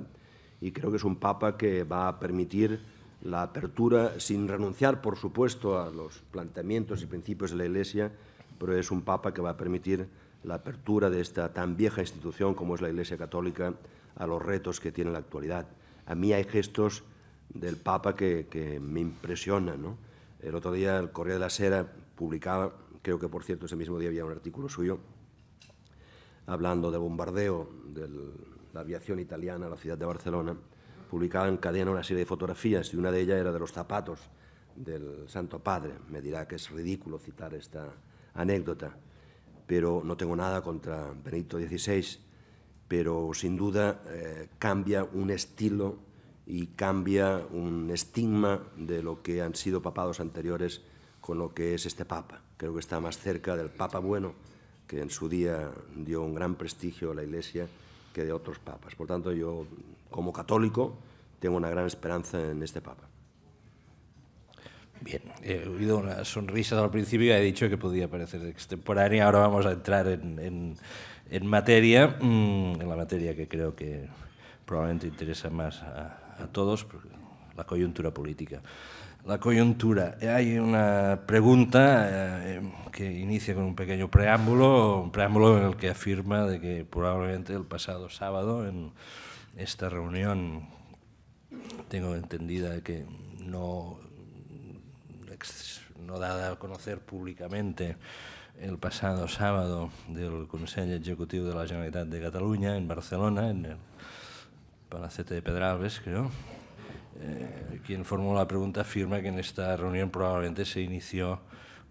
y creo que es un Papa que va a permitir la apertura, sin renunciar, por supuesto, a los planteamientos y principios de la Iglesia, pero es un Papa que va a permitir la apertura de esta tan vieja institución como es la Iglesia Católica a los retos que tiene la actualidad. A mí hay gestos del Papa que me impresionan, ¿no? El otro día el Corriere della Sera publicaba, creo que por cierto ese mismo día había un artículo suyo, hablando del bombardeo de la aviación italiana a la ciudad de Barcelona, publicaba en cadena una serie de fotografías, y una de ellas era de los zapatos del Santo Padre. Me dirá que es ridículo citar esta anécdota, pero no tengo nada contra Benedicto XVI, pero sin duda cambia un estilo y cambia un estigma de lo que han sido papados anteriores con lo que es este Papa. Creo que está más cerca del Papa bueno, que en su día dio un gran prestigio a la Iglesia, que de otros papas. Por tanto, yo, como católico, tengo una gran esperanza en este Papa. Bien, he oído unas sonrisas al principio y he dicho que podía parecer extemporánea. Ahora vamos a entrar en materia, en la materia que creo que probablemente interesa más a todos, la coyuntura política. La coyuntura. Hay una pregunta que inicia con un pequeño preámbulo, en el que afirma de que probablemente el pasado sábado en esta reunión, tengo entendida que no dada a conocer públicamente el pasado sábado del Consell Executiu de la Generalitat de Catalunya en Barcelona, en el Palacete de Pedralbes, creo. Quien formuló la pregunta afirma que en esta reunión probablemente se inició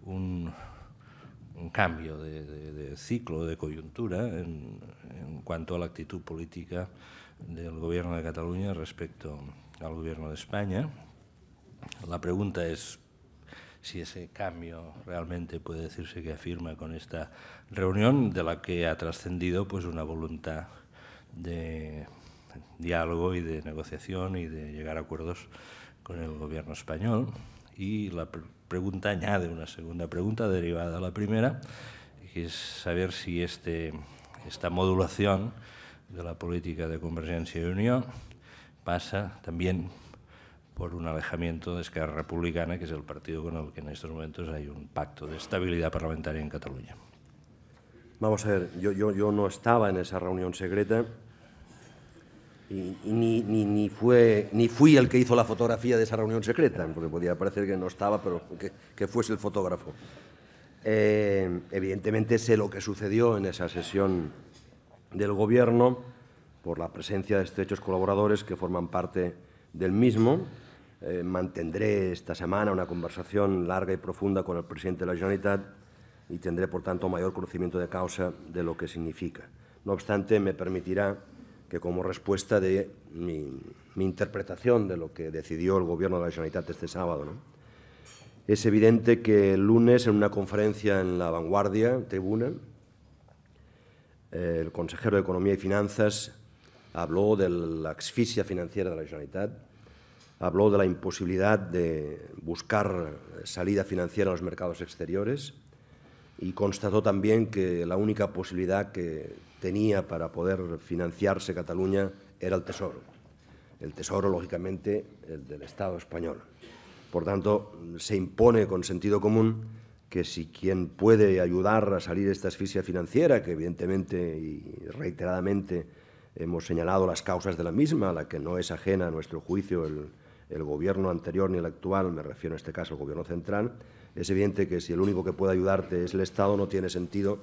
un cambio de ciclo, de coyuntura en cuanto a la actitud política del Gobierno de Cataluña respecto al Gobierno de España. La pregunta es si ese cambio realmente puede decirse que afirma con esta reunión, de la que ha trascendido pues una voluntad de diálogo y de negociación y de llegar a acuerdos con el Gobierno español. Y la pregunta añade una segunda pregunta derivada de la primera, que es saber si esta modulación de la política de Convergencia y Unión pasa también por un alejamiento de Esquerra Republicana, que es el partido con el que en estos momentos hay un pacto de estabilidad parlamentaria en Cataluña. Vamos a ver, yo no estaba en esa reunión secreta, y ni fui el que hizo la fotografía de esa reunión secreta, porque podía parecer que no estaba, pero que fuese el fotógrafo. Evidentemente sé lo que sucedió en esa sesión del Gobierno por la presencia de estrechos colaboradores que forman parte del mismo. Mantendré esta semana una conversación larga y profunda con el presidente de la Generalitat y tendré, por tanto, mayor conocimiento de causa de lo que significa. No obstante, me permitirá que, como respuesta de mi interpretación de lo que decidió el Gobierno de la Generalitat este sábado, es evidente que el lunes, en una conferencia en La Vanguardia, Tribuna, el consejero de Economía y Finanzas habló de la asfixia financiera de la Generalitat, habló de la imposibilidad de buscar salida financiera en los mercados exteriores y constató también que la única posibilidad que tenía para poder financiarse Cataluña era el Tesoro. El Tesoro, lógicamente, el del Estado español. Por tanto, se impone con sentido común que si quien puede ayudar a salir de esta asfixia financiera, que evidentemente y reiteradamente hemos señalado las causas de la misma, a la que no es ajena a nuestro juicio el Gobierno anterior ni el actual, me refiero en este caso al Gobierno central, es evidente que si el único que puede ayudarte es el Estado, no tiene sentido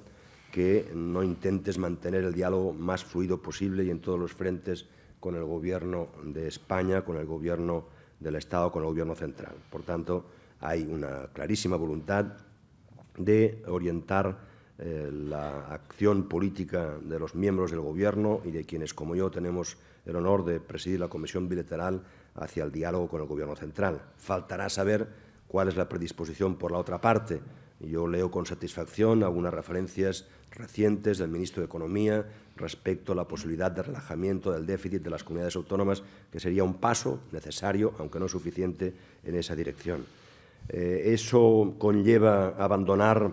que no intentes mantener el diálogo más fluido posible y en todos los frentes con el Gobierno de España, con el Gobierno del Estado, con el Gobierno central. Por tanto, hay una clarísima voluntad de orientar la acción política de los miembros del Gobierno y de quienes, como yo, tenemos el honor de presidir la Comisión Bilateral hacia el diálogo con el Gobierno central. Faltará saber cuál es la predisposición por la otra parte. Yo leo con satisfacción algunas referencias recientes del ministro de Economía respecto a la posibilidad de relajamiento del déficit de las comunidades autónomas, que sería un paso necesario, aunque no suficiente, en esa dirección. Eso conlleva abandonar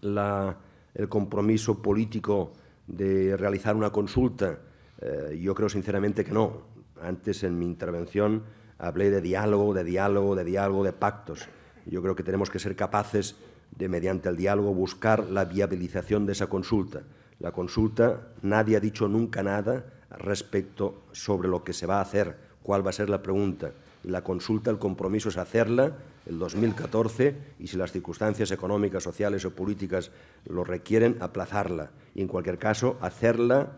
el compromiso político de realizar una consulta. Yo creo sinceramente que no. Antes, en mi intervención, hablé de diálogo, de pactos. Yo creo que tenemos que ser capaces de, mediante el diálogo, buscar la viabilización de esa consulta. La consulta, nadie ha dicho nunca nada respecto sobre lo que se va a hacer, cuál va a ser la pregunta. La consulta, el compromiso es hacerla el 2014 y, si las circunstancias económicas, sociales o políticas lo requieren, aplazarla. Y, en cualquier caso, hacerla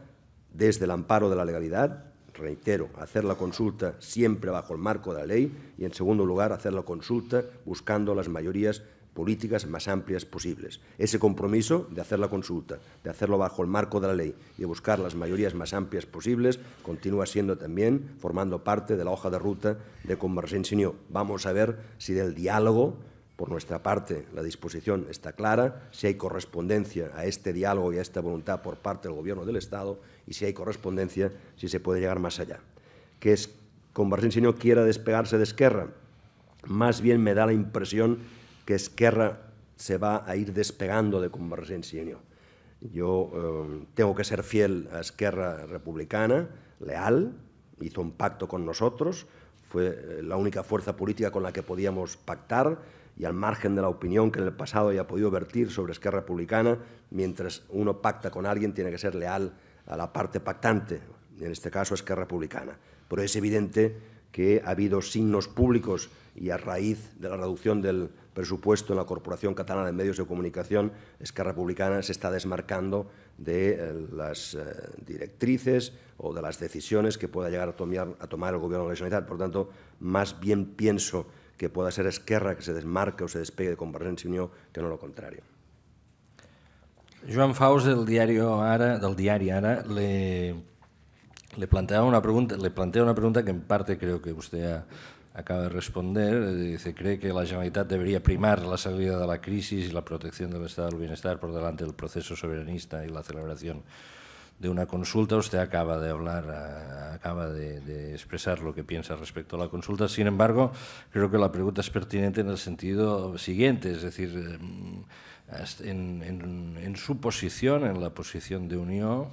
desde el amparo de la legalidad. Reitero, hacer la consulta siempre bajo el marco de la ley y, en segundo lugar, hacer la consulta buscando las mayorías políticas más amplias posibles. Ese compromiso de hacer la consulta, de hacerlo bajo el marco de la ley y de buscar las mayorías más amplias posibles, continúa siendo también formando parte de la hoja de ruta de Convergència i Unió. Vamos a ver si del diálogo, por nuestra parte, la disposición está clara, si hay correspondencia a este diálogo y a esta voluntad por parte del Gobierno del Estado y, si hay correspondencia, si se puede llegar más allá. Que Convergència i Unió quiera despegarse de Esquerra, más bien me da la impresión que Esquerra se va a ir despegando de Convergència i Unió. Yo tengo que ser fiel a Esquerra Republicana, leal, hizo un pacto con nosotros, fue la única fuerza política con la que podíamos pactar, y al margen de la opinión que en el pasado haya podido vertir sobre Esquerra Republicana, mientras uno pacta con alguien tiene que ser leal a la parte pactante, en este caso Esquerra Republicana. Pero es evidente que ha habido signos públicos y, a raíz de la reducción del presupuesto en la Corporación Catalana de Medios de Comunicación, Esquerra Republicana se está desmarcando de las directrices o de las decisiones que pueda llegar a tomar el Gobierno de la Generalitat. Por tanto, más bien pienso que pueda ser Esquerra que se desmarque o se despegue de Convergència i Unió que no lo contrario. Joan Faus, del diari Ara, le plantea una pregunta que en parte creo que usted acaba de responder. Dice, ¿cree que la Generalitat debería primar la salida de la crisis y la protección del estado del bienestar por delante del proceso soberanista y la celebración de una consulta? Usted acaba de hablar, acaba de expresar lo que piensa respecto a la consulta. Sin embargo, creo que la pregunta es pertinente en el sentido siguiente, es decir, en su posición, en la posición de Unió,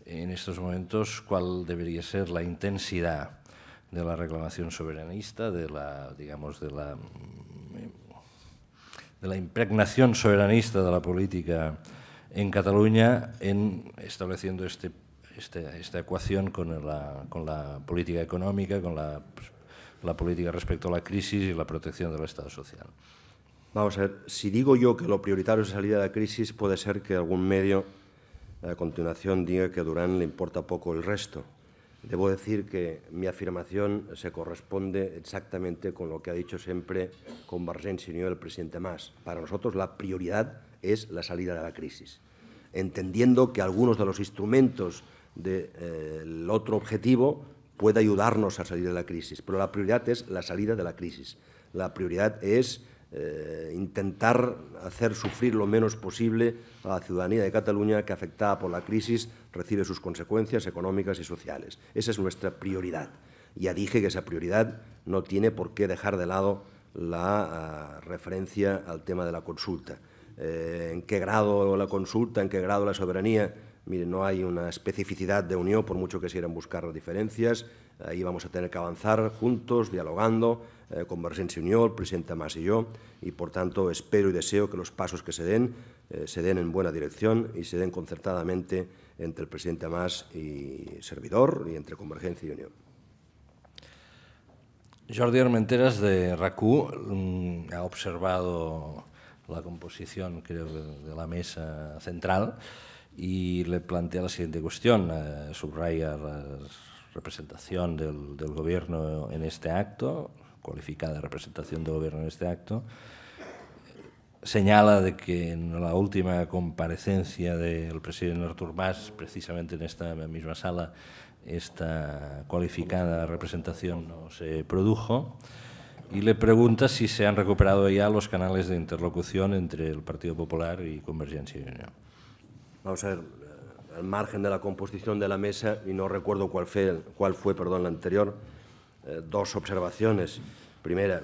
en estos momentos, ¿cuál debería ser la intensidad de la reclamación soberanista, de la impregnación soberanista de la política en Cataluña, en estableciendo esta ecuación con la política económica, con la política respecto a la crisis y la protección del Estado social? Vamos a ver, si digo yo que lo prioritario es salir de la crisis, puede ser que algún medio a continuación diga que a Durán le importa poco el resto. Debo decir que mi afirmación se corresponde exactamente con lo que ha dicho siempre Convergència i Unió el presidente Mas. Para nosotros la prioridad es la salida de la crisis, entendiendo que algunos de los instrumentos del otro objetivo puede ayudarnos a salir de la crisis, pero la prioridad es la salida de la crisis. La prioridad es intentar hacer sufrir lo menos posible a la ciudadanía de Cataluña que, afectada por la crisis, recibe sus consecuencias económicas y sociales. Esa es nuestra prioridad. Ya dije que esa prioridad no tiene por qué dejar de lado la referencia al tema de la consulta. ¿En qué grado la consulta? ¿En qué grado la soberanía? Mire, no hay una especificidad de unión, por mucho que se quieran buscar diferencias. Ahí vamos a tener que avanzar juntos, dialogando, Convergencia y Unió, el presidente Mas y yo, y por tanto espero y deseo que los pasos que se den en buena dirección y se den concertadamente entre el presidente Mas y servidor y entre Convergencia y Unió. Jordi Armenteras, de RAC1, ha observado la composición, creo, de la mesa central y le plantea la siguiente cuestión. Subraya la representación del Gobierno en este acto, cualificada representación del Gobierno en este acto. Señala de que en la última comparecencia del presidente Artur Mas, precisamente en esta misma sala, esta cualificada representación no se produjo, y le pregunta si se han recuperado ya los canales de interlocución entre el Partido Popular y Convergencia y Unió. Vamos a ver, al margen de la composición de la mesa, y no recuerdo cuál fue la anterior, dos observaciones. Primera,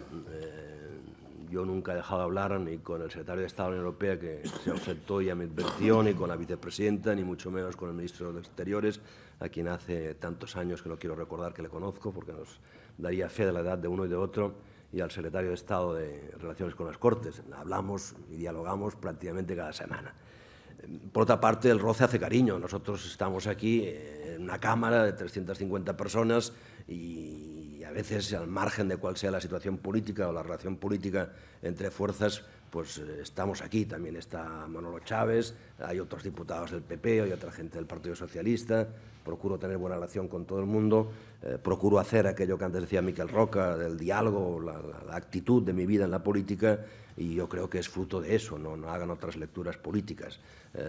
yo nunca he dejado de hablar ni con el secretario de Estado de la Unión Europea, que se ausentó y ya me advirtió, ni con la vicepresidenta, ni mucho menos con el ministro de Exteriores, a quien hace tantos años que no quiero recordar que le conozco, porque nos daría fe de la edad de uno y de otro, y al secretario de Estado de Relaciones con las Cortes. Hablamos y dialogamos prácticamente cada semana. Por otra parte, el roce hace cariño. Nosotros estamos aquí en una cámara de 350 personas y a veces, al margen de cuál sea la situación política o la relación política entre fuerzas, pues estamos aquí. También está Manolo Chávez, hay otros diputados del PP, hay otra gente del Partido Socialista. Procuro tener buena relación con todo el mundo, procuro hacer aquello que antes decía Miquel Roca, del diálogo, la actitud de mi vida en la política, y yo creo que es fruto de eso. No hagan otras lecturas políticas.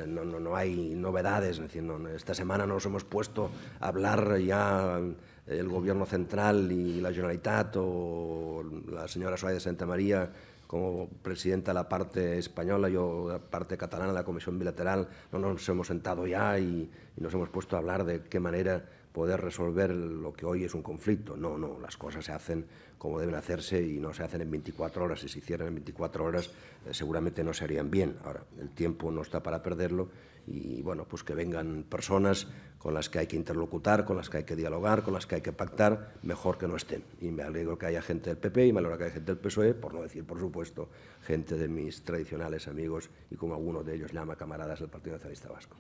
No hay novedades. Es decir, esta semana nos hemos puesto a hablar ya el Gobierno central y la Generalitat, o la señora Soraya de Santamaría como presidenta de la parte española, yo de la parte catalana, de la Comisión Bilateral. No nos hemos sentado ya y nos hemos puesto a hablar de qué manera poder resolver lo que hoy es un conflicto. No, las cosas se hacen como deben hacerse y no se hacen en 24 horas. Si se hicieran en 24 horas, seguramente no se harían bien. Ahora, el tiempo no está para perderlo y, bueno, pues que vengan personas con las que hay que interlocutar, con las que hay que dialogar, con las que hay que pactar, mejor que no estén. Y me alegro que haya gente del PP y me alegro que haya gente del PSOE, por no decir, por supuesto, gente de mis tradicionales amigos y, como alguno de ellos llama, camaradas del Partido Nacionalista Vasco.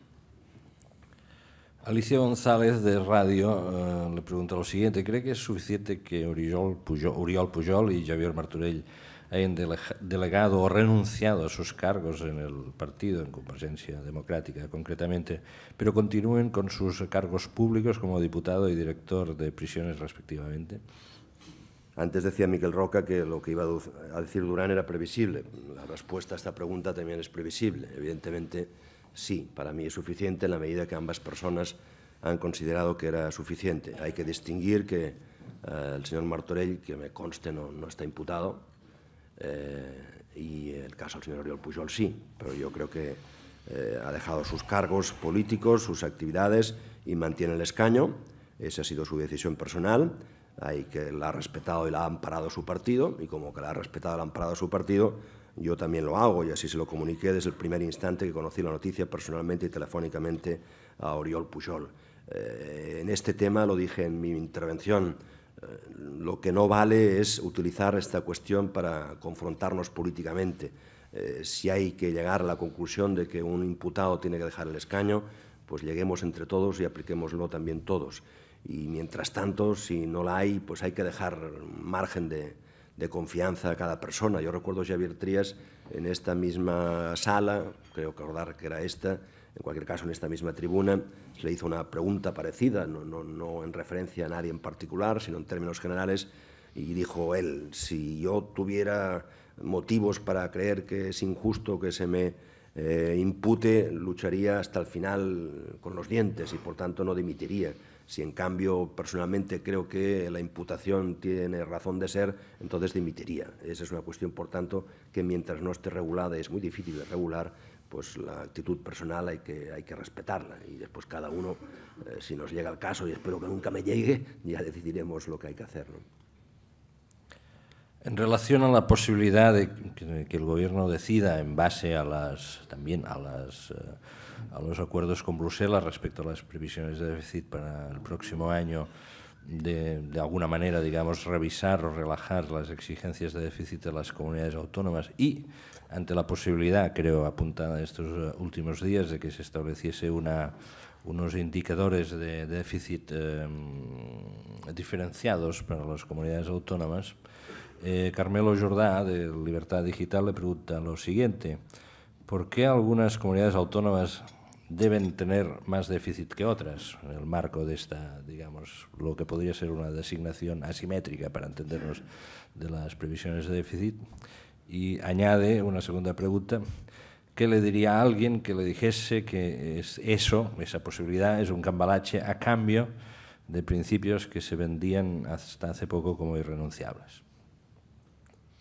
Alicia González, de Radio, le pregunta lo siguiente. ¿Cree que es suficiente que Oriol Pujol y Javier Martorell hayan delegado o renunciado a sus cargos en el partido, en Convergencia Democrática concretamente, pero continúen con sus cargos públicos como diputado y director de prisiones respectivamente? Antes decía Miquel Roca que lo que iba a decir Durán era previsible. La respuesta a esta pregunta también es previsible. Evidentemente, sí, para mí es suficiente en la medida que ambas personas han considerado que era suficiente. Hay que distinguir que el señor Martorell, que me conste no está imputado, y el caso del señor Oriol Pujol sí, pero yo creo que ha dejado sus cargos políticos, sus actividades, y mantiene el escaño. Esa ha sido su decisión personal. Hay que la ha respetado y la ha amparado su partido, y como que la ha respetado y la ha amparado su partido, yo también lo hago, y así se lo comuniqué desde el primer instante que conocí la noticia personalmente y telefónicamente a Oriol Pujol. En este tema, lo dije en mi intervención, lo que no vale es utilizar esta cuestión para confrontarnos políticamente. Si hay que llegar a la conclusión de que un imputado tiene que dejar el escaño, pues lleguemos entre todos y apliquémoslo también todos. Y mientras tanto, si no la hay, pues hay que dejar margen de confianza a cada persona. Yo recuerdo a Xavier Trias en esta misma sala, creo que recordar que era esta, en cualquier caso en esta misma tribuna, se le hizo una pregunta parecida, no en referencia a nadie en particular, sino en términos generales, y dijo él: si yo tuviera motivos para creer que es injusto que se me impute lucharía hasta el final con los dientes y por tanto no dimitiría. Si en cambio personalmente creo que la imputación tiene razón de ser, entonces dimitiría. Esa es una cuestión, por tanto, que mientras no esté regulada, es muy difícil de regular, pues la actitud personal hay que respetarla y después cada uno, si nos llega el caso, y espero que nunca me llegue, ya decidiremos lo que hay que hacer, ¿no? En relación a la posibilidad de que el Gobierno decida, en base a los acuerdos con Bruselas respecto a las previsiones de déficit para el próximo año, de alguna manera, digamos, revisar o relajar las exigencias de déficit de las comunidades autónomas y ante la posibilidad, creo, apuntada estos últimos días, de que se estableciese unos indicadores de déficit diferenciados para las comunidades autónomas, Carmelo Jordà, de Libertad Digital, le pregunta lo siguiente: ¿por qué algunas comunidades autónomas deben tener más déficit que otras en el marco de esta, digamos, lo que podría ser una designación asimétrica, para entendernos, de las previsiones de déficit? Y añade una segunda pregunta: ¿qué le diría a alguien que le dijese que esa posibilidad es un cambalache a cambio de principios que se vendían hasta hace poco como irrenunciables?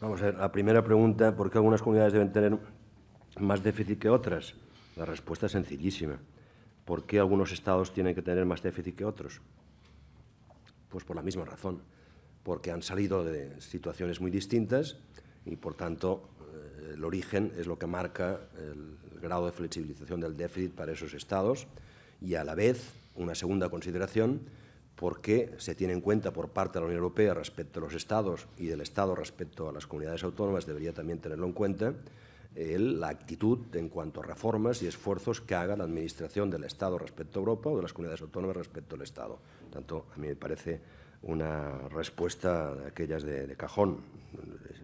Vamos a ver, la primera pregunta: ¿por qué algunas comunidades deben tener más déficit que otras? La respuesta es sencillísima. ¿Por qué algunos estados tienen que tener más déficit que otros? Pues por la misma razón, porque han salido de situaciones muy distintas y, por tanto, el origen es lo que marca el grado de flexibilización del déficit para esos estados. Y, a la vez, una segunda consideración: porque se tiene en cuenta por parte de la Unión Europea respecto a los estados y del Estado respecto a las comunidades autónomas, debería también tenerlo en cuenta, la actitud en cuanto a reformas y esfuerzos que haga la Administración del Estado respecto a Europa o de las comunidades autónomas respecto al Estado. Por tanto, a mí me parece una respuesta de aquellas de cajón.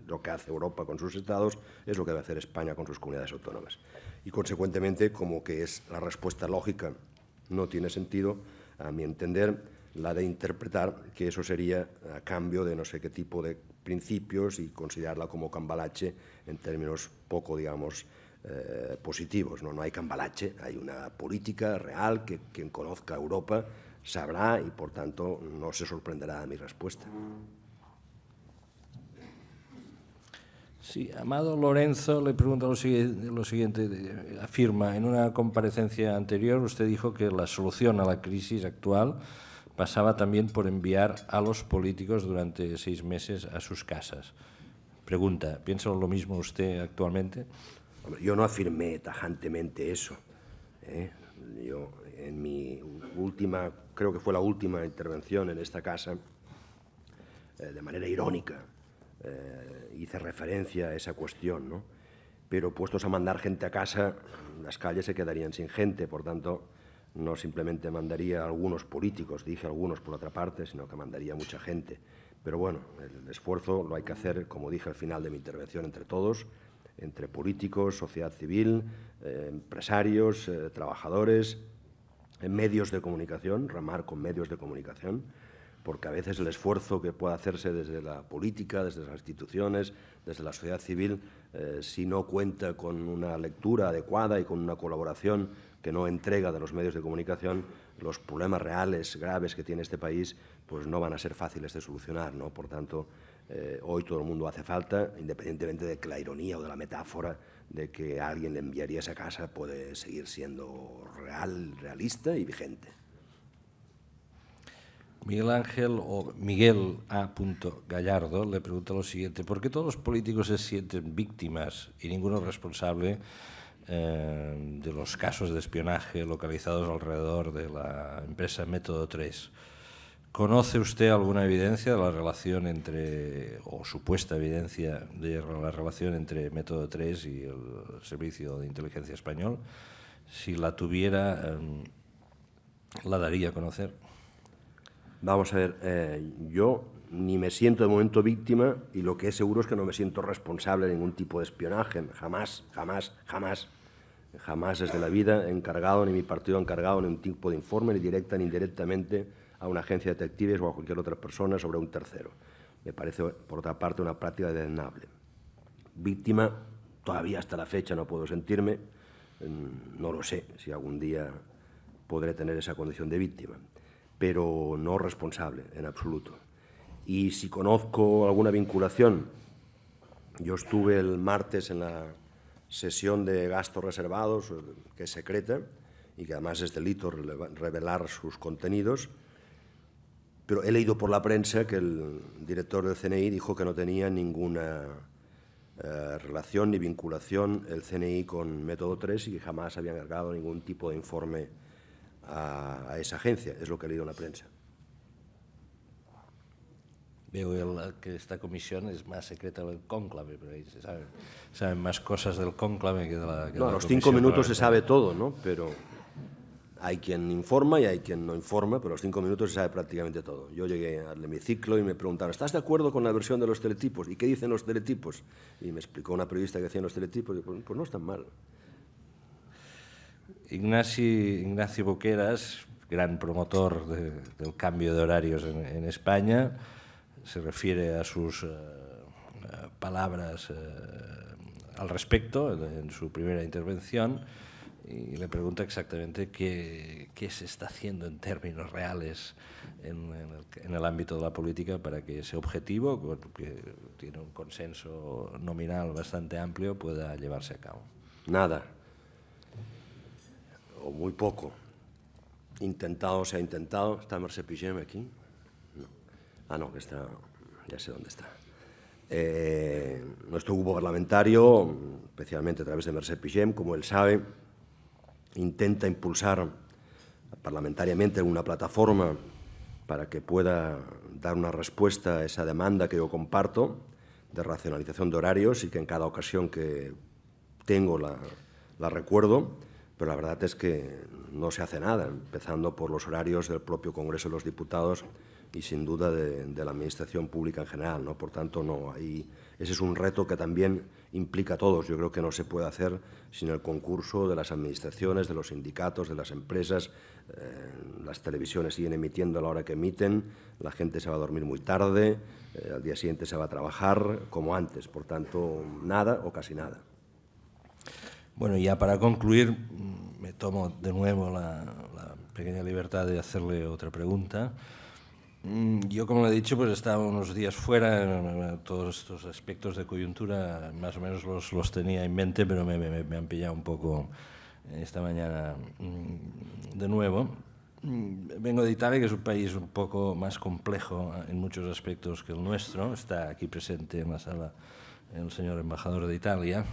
Lo que hace Europa con sus estados es lo que debe hacer España con sus comunidades autónomas. Y, consecuentemente, como que es la respuesta lógica, no tiene sentido, a mi entender, la de interpretar que eso sería a cambio de no sé qué tipo de principios y considerarla como cambalache en términos poco, digamos, positivos. No hay cambalache, hay una política real que quien conozca Europa sabrá y, por tanto, no se sorprenderá de mi respuesta. Sí, Amado Lorenzo le pregunta lo siguiente. Afirma: en una comparecencia anterior usted dijo que la solución a la crisis actual pasaba también por enviar a los políticos durante 6 meses a sus casas. Pregunta: ¿piensa lo mismo usted actualmente? Yo no afirmé tajantemente eso. Yo, en mi última, creo que fue la última intervención en esta casa, de manera irónica, hice referencia a esa cuestión, ¿no? Pero puestos a mandar gente a casa, las calles se quedarían sin gente, por tanto, no simplemente mandaría a algunos políticos, dije algunos por otra parte, sino que mandaría a mucha gente. Pero bueno, el esfuerzo lo hay que hacer, como dije al final de mi intervención, entre todos, entre políticos, sociedad civil, empresarios, trabajadores, medios de comunicación, remarco medios de comunicación, porque a veces el esfuerzo que pueda hacerse desde la política, desde las instituciones, desde la sociedad civil, si no cuenta con una lectura adecuada y con una colaboración que no entrega de los medios de comunicación, los problemas reales, graves que tiene este país, pues no van a ser fáciles de solucionar, ¿no? Por tanto, hoy todo el mundo hace falta, independientemente de que la ironía o de la metáfora de que a alguien le enviaría a esa casa puede seguir siendo realista y vigente. Miguel Ángel o Miguel A. Gallardo le pregunta lo siguiente: ¿por qué todos los políticos se sienten víctimas y ninguno responsable de los casos de espionaje localizados alrededor de la empresa Método 3? ¿Conoce usted alguna evidencia de la relación entre, o supuesta evidencia de la relación entre Método 3 y el Servicio de Inteligencia Español? Si la tuviera, ¿la daría a conocer? Vamos a ver, yo ni me siento de momento víctima y lo que es seguro es que no me siento responsable de ningún tipo de espionaje. Jamás, jamás, jamás. Jamás desde la vida he encargado, ni mi partido ha encargado ningún tipo de informe, ni directa ni indirectamente, a una agencia de detectives o a cualquier otra persona sobre un tercero. Me parece, por otra parte, una práctica desdeñable. Víctima, todavía hasta la fecha no puedo sentirme, no lo sé si algún día podré tener esa condición de víctima, pero no responsable en absoluto. Y si conozco alguna vinculación, yo estuve el martes en la sesión de gastos reservados, que es secreta y que además es delito revelar sus contenidos, pero he leído por la prensa que el director del CNI dijo que no tenía ninguna relación ni vinculación el CNI con Método 3 y que jamás había encargado ningún tipo de informe a esa agencia. Es lo que he leído en la prensa. Veo que esta comisión es más secreta del cónclave, pero ahí se saben más cosas del cónclave que de la No, a los 5 minutos se sabe todo, ¿no? Pero hay quien informa y hay quien no informa, pero a los 5 minutos se sabe prácticamente todo. Yo llegué al hemiciclo y me preguntaron, ¿estás de acuerdo con la versión de los teletipos? ¿Y qué dicen los teletipos? Y me explicó una periodista que decían los teletipos, y pues no están mal. Ignacio Boqueras, gran promotor del cambio de horarios en España, se refiere a sus palabras al respecto en su primera intervención y le pregunta exactamente qué se está haciendo en términos reales en el ámbito de la política para que ese objetivo, que tiene un consenso nominal bastante amplio, pueda llevarse a cabo. Nada, o muy poco. Intentado se ha intentado. ¿Está Mercè Pigem aquí? No. Ah, no, que está, ya sé dónde está. Nuestro grupo parlamentario, especialmente a través de Mercè Pigem, como él sabe, intenta impulsar parlamentariamente una plataforma para que pueda dar una respuesta a esa demanda que yo comparto de racionalización de horarios y que en cada ocasión que tengo la recuerdo, pero la verdad es que no se hace nada, empezando por los horarios del propio Congreso de los Diputados y sin duda de la Administración Pública en general, ¿no? Por tanto, no, ese es un reto que también implica a todos. Yo creo que no se puede hacer sin el concurso de las administraciones, de los sindicatos, de las empresas. Las televisiones siguen emitiendo a la hora que emiten, la gente se va a dormir muy tarde, al día siguiente se va a trabajar como antes. Por tanto, nada o casi nada. Bueno, ya para concluir, me tomo de nuevo la pequeña libertad de hacerle otra pregunta. Yo, como le he dicho, pues estaba unos días fuera, todos estos aspectos de coyuntura más o menos los tenía en mente, pero me han pillado un poco esta mañana de nuevo. Vengo de Italia, que es un país un poco más complejo en muchos aspectos que el nuestro. Está aquí presente en la sala el señor embajador de Italia.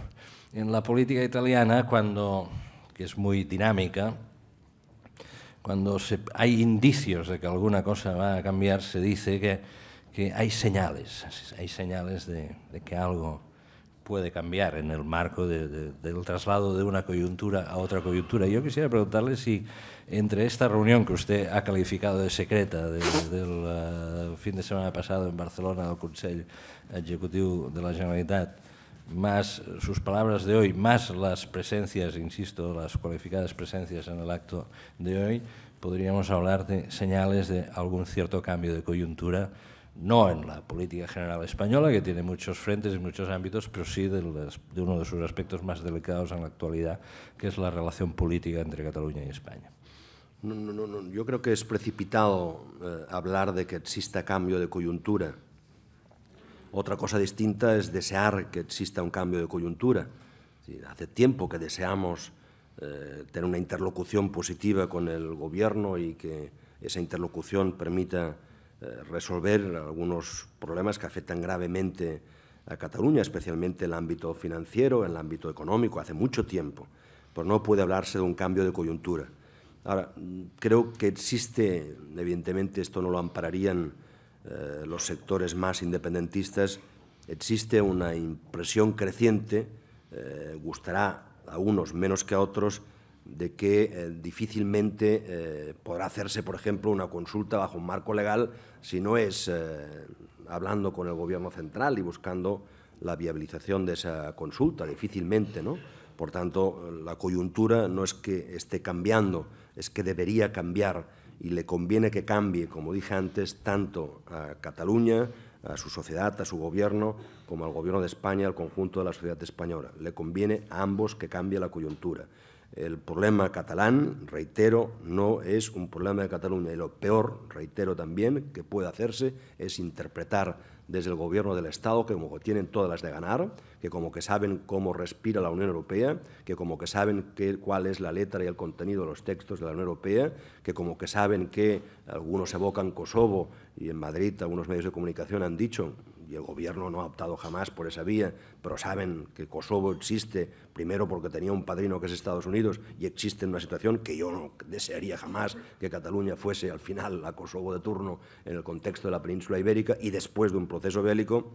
En la política italiana, que es muy dinámica, cuando hay indicios de que alguna cosa va a cambiar, se dice que hay señales de que algo puede cambiar en el marco del traslado de una coyuntura a otra coyuntura. Yo quisiera preguntarle si entre esta reunión que usted ha calificado de secreta del fin de semana pasado en Barcelona del Consell Executiu de la Generalitat, más sus palabras de hoy, más las presencias, insisto, las cualificadas presencias en el acto de hoy, podríamos hablar de señales de algún cierto cambio de coyuntura, no en la política general española, que tiene muchos frentes y muchos ámbitos, pero sí de uno de sus aspectos más delicados en la actualidad, que es la relación política entre Cataluña y España. No, yo creo que es precipitado hablar de que exista cambio de coyuntura. Otra cosa distinta es desear que exista un cambio de coyuntura. Hace tiempo que deseamos tener una interlocución positiva con el Gobierno y que esa interlocución permita resolver algunos problemas que afectan gravemente a Cataluña, especialmente en el ámbito financiero, en el ámbito económico, hace mucho tiempo. Pero no puede hablarse de un cambio de coyuntura. Ahora, creo que existe, evidentemente esto no lo ampararían los sectores más independentistas, existe una impresión creciente, gustará a unos menos que a otros, de que difícilmente podrá hacerse, por ejemplo, una consulta bajo un marco legal si no es hablando con el Gobierno central y buscando la viabilización de esa consulta, difícilmente, ¿no? Por tanto, la coyuntura no es que esté cambiando, es que debería cambiar y le conviene que cambie, como dije antes, tanto a Cataluña, a su sociedad, a su gobierno, como al gobierno de España, al conjunto de la sociedad española. Le conviene a ambos que cambie la coyuntura. El problema catalán, reitero, no es un problema de Cataluña. Y lo peor, reitero también, que puede hacerse es interpretar desde el Gobierno del Estado que como que tienen todas las de ganar, que como que saben cómo respira la Unión Europea, que como que saben cuál es la letra y el contenido de los textos de la Unión Europea, que como que saben que algunos evocan Kosovo y en Madrid algunos medios de comunicación han dicho, y el Gobierno no ha optado jamás por esa vía, pero saben que Kosovo existe, primero porque tenía un padrino que es Estados Unidos y existe en una situación que yo no desearía jamás que Cataluña fuese al final la Kosovo de turno en el contexto de la península ibérica, y después de un proceso bélico,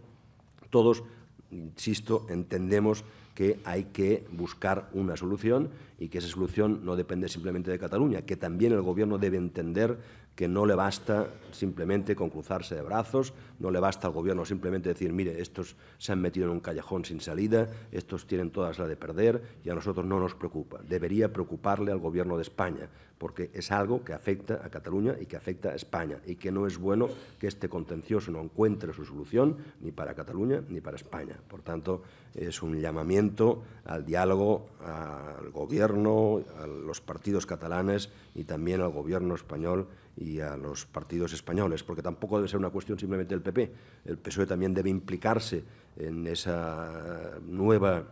todos, insisto, entendemos que hay que buscar una solución y que esa solución no depende simplemente de Cataluña, que también el Gobierno debe entender que no le basta simplemente con cruzarse de brazos, no le basta al Gobierno simplemente decir, mire, estos se han metido en un callejón sin salida, estos tienen todas las de perder y a nosotros no nos preocupa. Debería preocuparle al Gobierno de España, porque es algo que afecta a Cataluña y que afecta a España, y que no es bueno que este contencioso no encuentre su solución ni para Cataluña ni para España. Por tanto, es un llamamiento al diálogo al Gobierno, a los partidos catalanes y también al Gobierno español y a los partidos españoles, porque tampoco debe ser una cuestión simplemente del PP. El PSOE también debe implicarse en esa nueva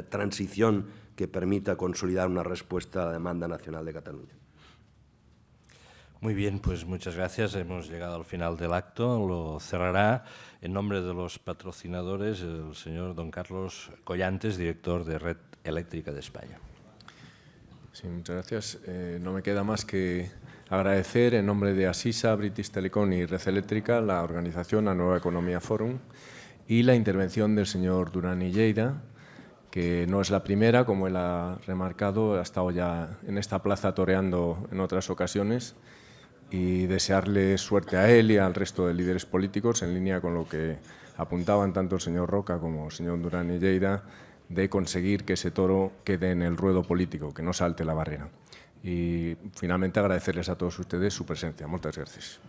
transición que permita consolidar una respuesta a la demanda nacional de Cataluña. Muy bien, pues muchas gracias. Hemos llegado al final del acto. Lo cerrará en nombre de los patrocinadores el señor don Carlos Collantes, director de Red Eléctrica de España. Sí, muchas gracias. No me queda más que agradecer en nombre de Asisa, British Telecom y Red Eléctrica la organización a Nueva Economía Forum y la intervención del señor Duran y Lleida, que no es la primera, como él ha remarcado, ha estado ya en esta plaza toreando en otras ocasiones, y desearle suerte a él y al resto de líderes políticos en línea con lo que apuntaban tanto el señor Roca como el señor Duran y Lleida, de conseguir que ese toro quede en el ruedo político, que no salte la barrera. Y finalmente agradecerles a todos ustedes su presencia. Muchas gracias.